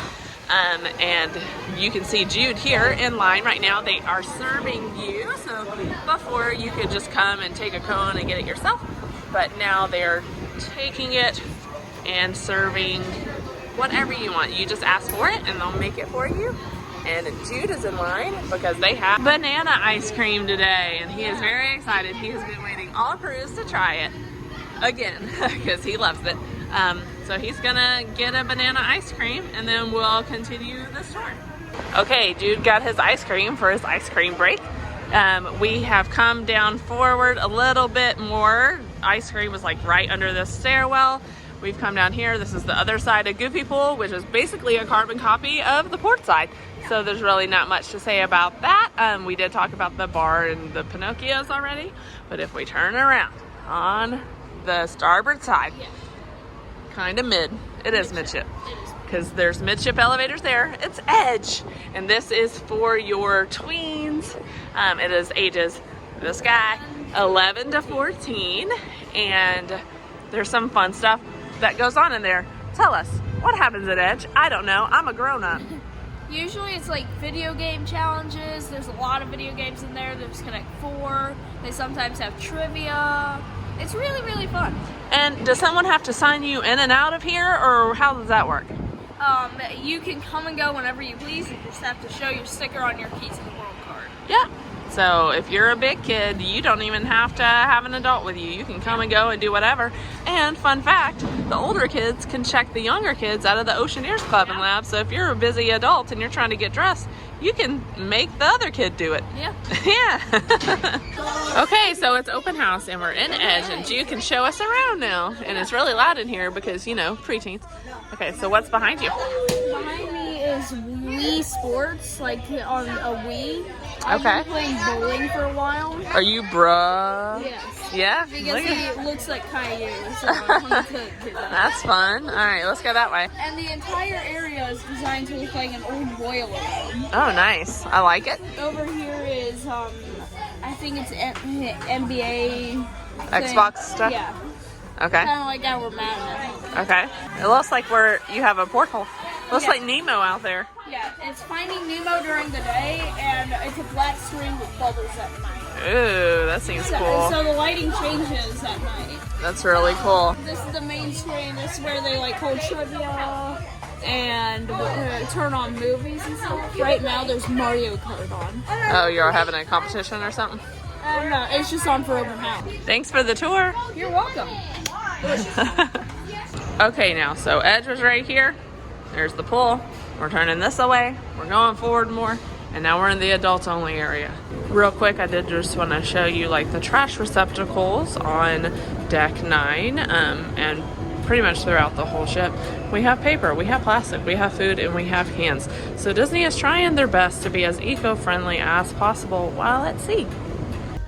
And you can see Jude here in line right now. They are serving you, so before you could just come and take a cone and get it yourself, but now they're taking it and serving whatever you want. You just ask for it and they'll make it for you. And Jude is in line because they have banana ice cream today, and he is very excited. He has been waiting all cruise to try it again because he loves it. So he's gonna get a banana ice cream and then we'll continue this tour. Okay, Jude got his ice cream for his ice cream break. We have come down forward a little bit more. Ice cream was like right under this stairwell. We've come down here. This is the other side of Goofy Pool, which is basically a carbon copy of the port side. So there's really not much to say about that. We did talk about the bar and the Pinocchios already, but if we turn around on the starboard side, kind of mid, it is midship, because there's midship elevators there. It's Edge, and this is for your tweens. It is ages, this guy, 11 to 14, and there's some fun stuff that goes on in there. Tell us, what happens at Edge? I don't know, I'm a grown-up. Usually it's like video game challenges. There's a lot of video games in there. There's Connect 4. They sometimes have trivia. It's really, really fun. And does someone have to sign you in and out of here, or how does that work? You can come and go whenever you please. You just have to show your sticker on your Keys of the World card. Yeah. So if you're a big kid, you don't even have to have an adult with you. You can come and go and do whatever. And fun fact, the older kids can check the younger kids out of the Oceaneers Club and Lab. So if you're a busy adult and you're trying to get dressed, you can make the other kid do it. Yeah. Yeah. Okay, so it's open house and we're in Edge, and Jude can show us around now. And it's really loud in here because, you know, preteens. Okay, so what's behind you? Behind me is Wii Sports, like on a Wii. I've Okay. been playing bowling for a while. Are you bruh? Yes. Yeah? Because he looks like Caillou, so I wanted to do that. That's fun. All right, let's go that way. And the entire area is designed to look like an old boiler room. Oh, nice. I like it. Over here is, I think it's NBA Xbox stuff? Yeah. Okay. Kind of like our Madden. Okay. It looks like you have a porthole. Looks like Nemo out there. Yeah, it's Finding Nemo during the day, and it's a black screen with bubbles at night. Ooh, that seems cool. So the lighting changes at night. That's really cool. This is the main screen. This is where they like hold trivia and turn on movies and stuff. Right now there's Mario Kart on. Oh, you're having a competition or something? No, it's just on for open house. Thanks for the tour. You're welcome. Okay, now, so Edge was right here. There's the pool. We're turning this away. We're going forward more. And now we're in the adults only area. Real quick, I did just want to show you like the trash receptacles on deck 9 and pretty much throughout the whole ship. We have paper, we have plastic, we have food, and we have cans. So Disney is trying their best to be as eco-friendly as possible while at sea.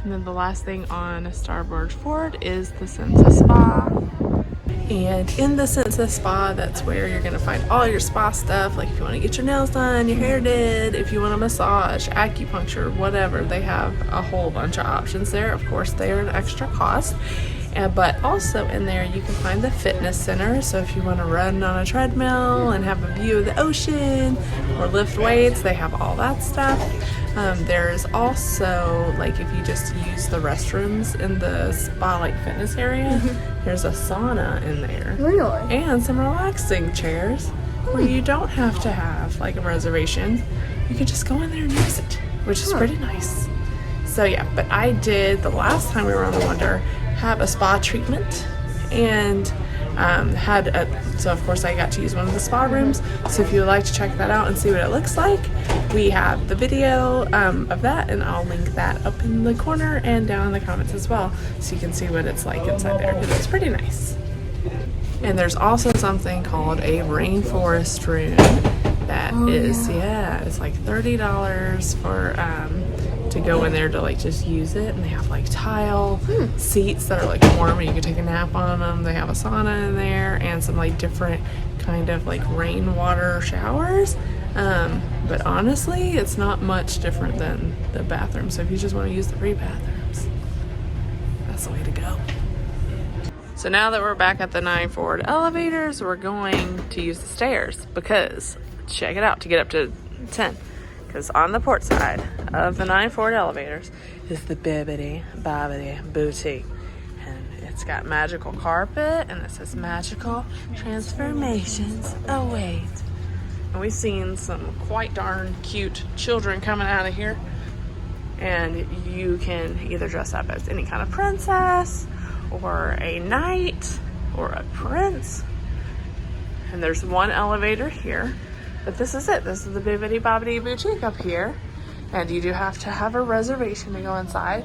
And then the last thing on Starboard Forward is the Sensa Spa. And in the Sensa Spa, that's where you're gonna find all your spa stuff. Like if you wanna get your nails done, your hair did, if you want a massage, acupuncture, whatever. They have a whole bunch of options there. Of course, they are an extra cost. But also in there, you can find the fitness center. So if you wanna run on a treadmill and have a view of the ocean or lift weights, they have all that stuff. There's also, like if you just use the restrooms in the spa like fitness area, there's a sauna in there. Really? And some relaxing chairs where you don't have to have like a reservation. You can just go in there and use it, which is pretty nice. So yeah, but I did, the last time we were on the Wonder, have a spa treatment and so of course I got to use one of the spa rooms. So if you would like to check that out and see what it looks like, we have the video of that, and I'll link that up in the corner and down in the comments as well, so you can see what it's like inside there, because it's pretty nice. And there's also something called a rainforest room that it's like $30 for to go in there to like just use it, and they have like tile seats that are like warm and you can take a nap on them. They have a sauna in there and some like different kind of like rainwater showers, but honestly it's not much different than the bathroom. So if you just want to use the free bathrooms, that's the way to go. So now that we're back at the 9 forward elevators, we're going to use the stairs, because check it out, to get up to 10. Because on the port side of the 9 forward elevators is the Bibbidi Bobbidi Boutique. And It's got magical carpet, and it says magical transformations await. And we've seen some quite darn cute children coming out of here. And you can either dress up as any kind of princess, or a knight, or a prince. And there's one elevator here, but this is it. This is the Bibbidi Bobbidi Boutique up here. And you do have to have a reservation to go inside.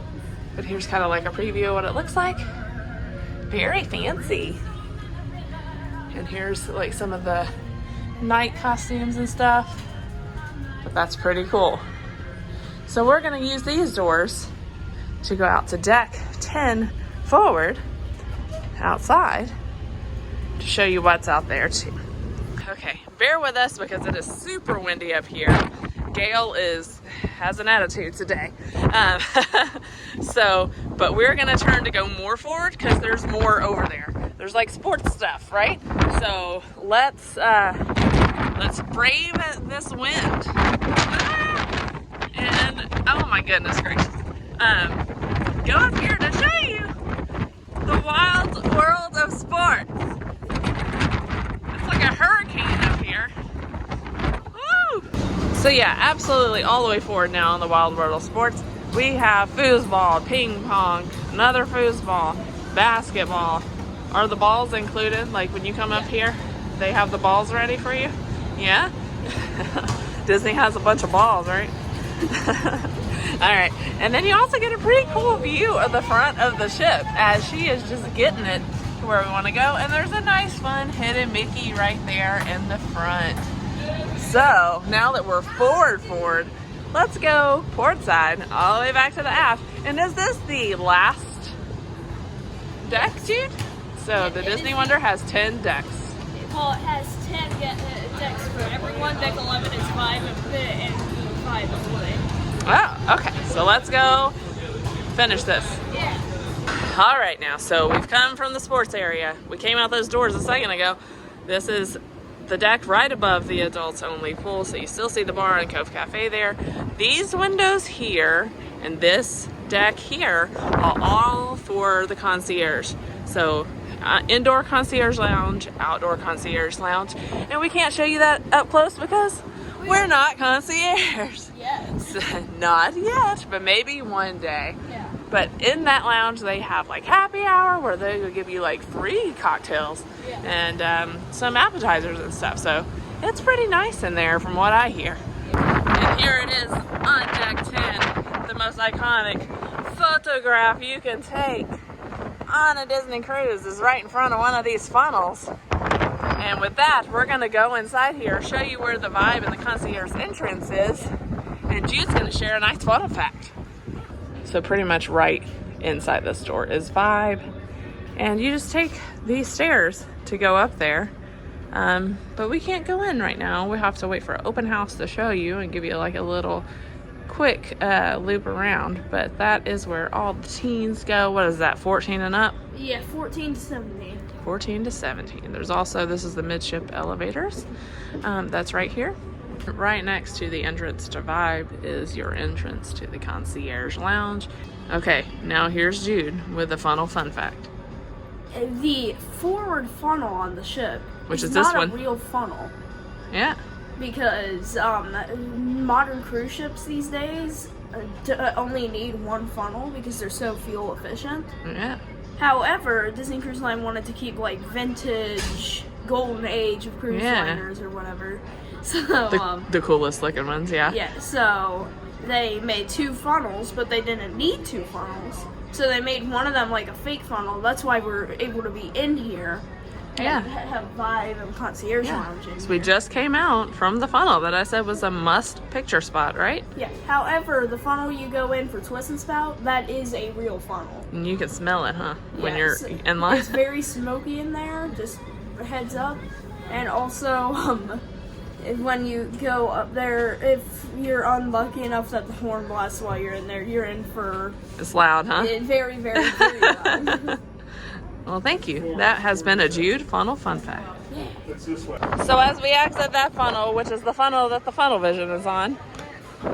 But here's kind of like a preview of what it looks like. Very fancy. And here's like some of the night costumes and stuff. But that's pretty cool. So we're gonna use these doors to go out to deck 10 forward, outside, to show you what's out there too. Okay, bear with us because it is super windy up here. Gail has an attitude today. But we're gonna turn to go more forward because there's more over there. There's like sports stuff, right? So let's brave this wind. And oh my goodness gracious. Go up here to show you the wild world of sports. It's like a hurricane up here. Woo! So yeah, absolutely all the way forward now on the wild world of sports. We have foosball, ping pong, another foosball, basketball. Are the balls included? Like when you come up here, they have the balls ready for you? Yeah? Disney has a bunch of balls, right? All right, and then you also get a pretty cool view of the front of the ship as she is just getting it to where we want to go. And there's a nice fun hidden Mickey right there in the front. So now that we're forward, let's go port side all the way back to the aft. And is this the last deck, Jude? So the Disney Wonder has 10 decks. Well, it has 10 decks for everyone. Deck 11 is 5 and 5 away. Oh, okay. So let's go finish this. Yeah. All right now, so we've come from the sports area. We came out those doors a second ago. This is the deck right above the adults only pool, so you still see the bar and Cove Cafe there. These windows here and this deck here are all for the concierge. So indoor concierge lounge, outdoor concierge lounge, and we can't show you that up close because we're not concierge. Yes. Not yet, but maybe one day. Yeah. But in that lounge, they have like happy hour where they will give you like free cocktails and some appetizers and stuff. So it's pretty nice in there from what I hear. And here it is on deck 10, the most iconic photograph you can take on a Disney cruise is right in front of one of these funnels. And with that, we're gonna go inside here, show you where the Vibe and the concierge entrance is, and Jude's gonna share a nice photo fact. So pretty much right inside this door is Vibe, and you just take these stairs to go up there. But we can't go in right now. We have to wait for an open house to show you and give you like a little quick loop around. But that is where all the teens go. What is that, 14 and up? Yeah, 14 to 17. 14 to 17. There's also, this is the Midship elevators. That's right here. Right next to the entrance to Vibe is your entrance to the concierge lounge. Okay, now here's Jude with the funnel fun fact. The forward funnel on the ship, which is this one, not a real funnel. Yeah. Because modern cruise ships these days only need one funnel because they're so fuel efficient. Yeah. However, Disney Cruise Line wanted to keep like vintage, golden age of cruise liners or whatever. So the coolest looking ones, yeah. Yeah. So they made 2 funnels, but they didn't need 2 funnels. So they made one of them like a fake funnel. That's why we're able to be in here. And have Vibe and concierge lounge in So here. we just came out from the funnel that I said was a must picture spot, right? Yeah. However, the funnel you go in for Twist and Spout, that is a real funnel. And you can smell it, huh? When Yes. you're in line. It's very smoky in there, just a heads up. And also, when you go up there, if you're unlucky enough that the horn blasts while you're in there, you're in for... It's loud, huh? Very, very, very loud. Well, thank you. That has been a Jude Funnel Fun Fact. So as we exit that funnel, which is the funnel that the Funnel Vision is on,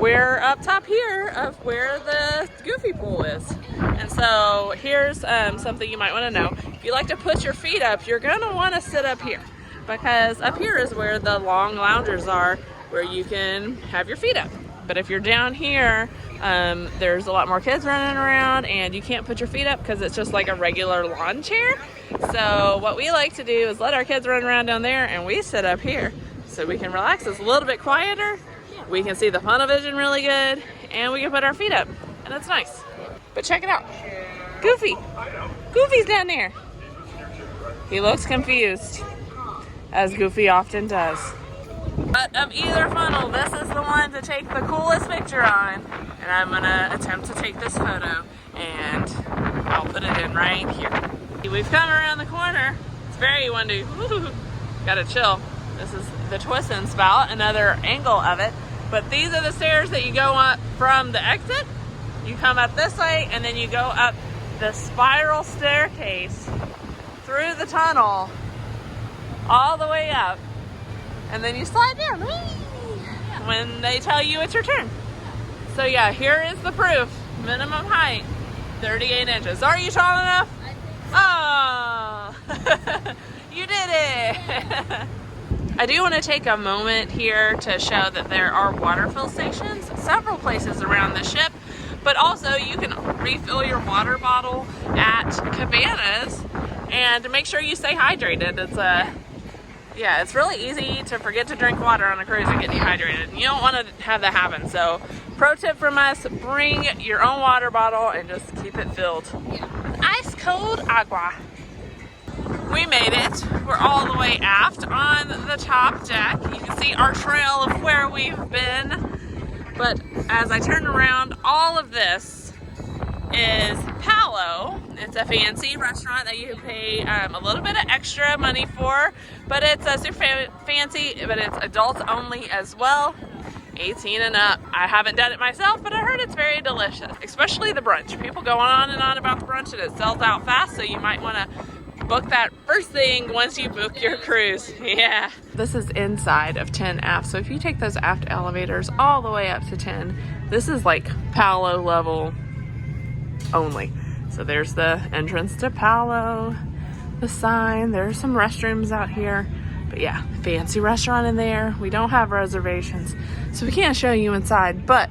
we're up top here of where the Goofy pool is. And so here's something you might want to know. If you like to put your feet up, you're going to want to sit up here, because up here is where the long loungers are, where you can have your feet up. But if you're down here, there's a lot more kids running around and you can't put your feet up because it's just like a regular lawn chair. So what we like to do is let our kids run around down there and we sit up here so we can relax. It's a little bit quieter. We can see the funnel-vision really good and we can put our feet up and it's nice. But check it out. Goofy. Goofy's down there. He looks confused, as Goofy often does. But of either funnel, this is the one to take the coolest picture on. And I'm gonna attempt to take this photo and I'll put it in right here. We've come around the corner. It's very windy. Woo-hoo. Gotta chill. This is the twist and spout, another angle of it. But these are the stairs that you go up from the exit. You come up this way and then you go up the spiral staircase through the tunnel all the way up. And then you slide down when they tell you it's your turn. So yeah, here is the proof. Minimum height, 38 inches. Are you tall enough? Oh, you did it. I do want to take a moment here to show that there are water fill stations several places around the ship, but also you can refill your water bottle at Cabanas and make sure you stay hydrated. It's really easy to forget to drink water on a cruise and get dehydrated. And you don't want to have that happen. So pro tip from us, bring your own water bottle and just keep it filled. Ice cold agua. We made it. We're all the way aft on the top deck. You can see our trail of where we've been. But as I turn around, all of this is Palo. It's a fancy restaurant that you pay a little bit of extra money for, but it's super fancy, but it's adults only as well, 18 and up. I haven't done it myself, but I heard it's very delicious, especially the brunch. People go on and on about the brunch and it sells out fast, so you might want to book that first thing once you book your cruise. Yeah. This is inside of 10 aft, so if you take those aft elevators all the way up to 10, this is like Palo level only. So there's the entrance to Palo, the sign, there's some restrooms out here, but yeah, fancy restaurant in there. We don't have reservations, so we can't show you inside, but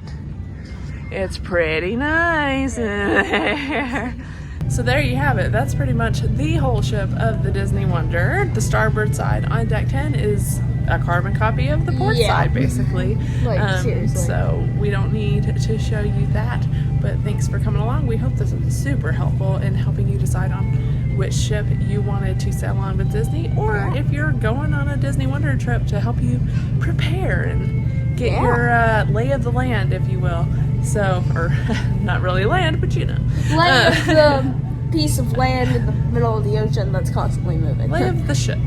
it's pretty nice in there. So there you have it. That's pretty much the whole ship of the Disney Wonder. The starboard side on deck 10 is a carbon copy of the port side, basically. Seriously. So we don't need to show you that, but thanks for coming along. We hope this was super helpful in helping you decide on which ship you wanted to sail on with Disney, or if you're going on a Disney Wonder trip, to help you prepare and get your lay of the land, if you will. So, or not really land, but you know. Lay of the piece of land in the middle of the ocean that's constantly moving. Lay of the ship.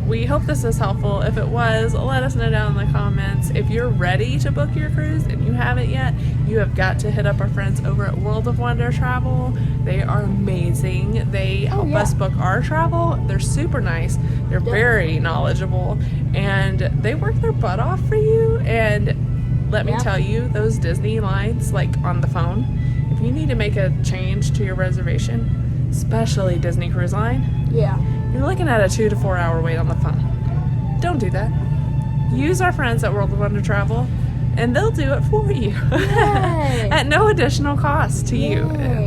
We hope this is helpful. If it was, let us know down in the comments. If you're ready to book your cruise and you haven't yet, you have got to hit up our friends over at World of Wonder Travel. They are amazing. They help us book our travel. They're super nice. They're very knowledgeable, and they work their butt off for you. And let me tell you, those Disney lines, like on the phone, if you need to make a change to your reservation, especially Disney Cruise Line, you're looking at a 2 to 4 hour wait on the phone. Don't do that. Use our friends at World of Wonder Travel, and they'll do it for you at no additional cost to you.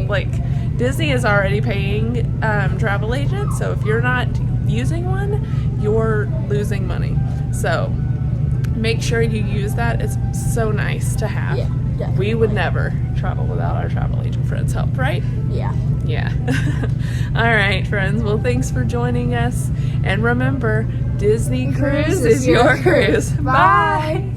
Like, Disney is already paying travel agents, so if you're not using one, you're losing money. So make sure you use that. It's so nice to have. Definitely. We would never travel without our travel agent friends' help, right? Yeah. All right, friends. Well, thanks for joining us. And remember, Disney Cruise is your cruise. Bye.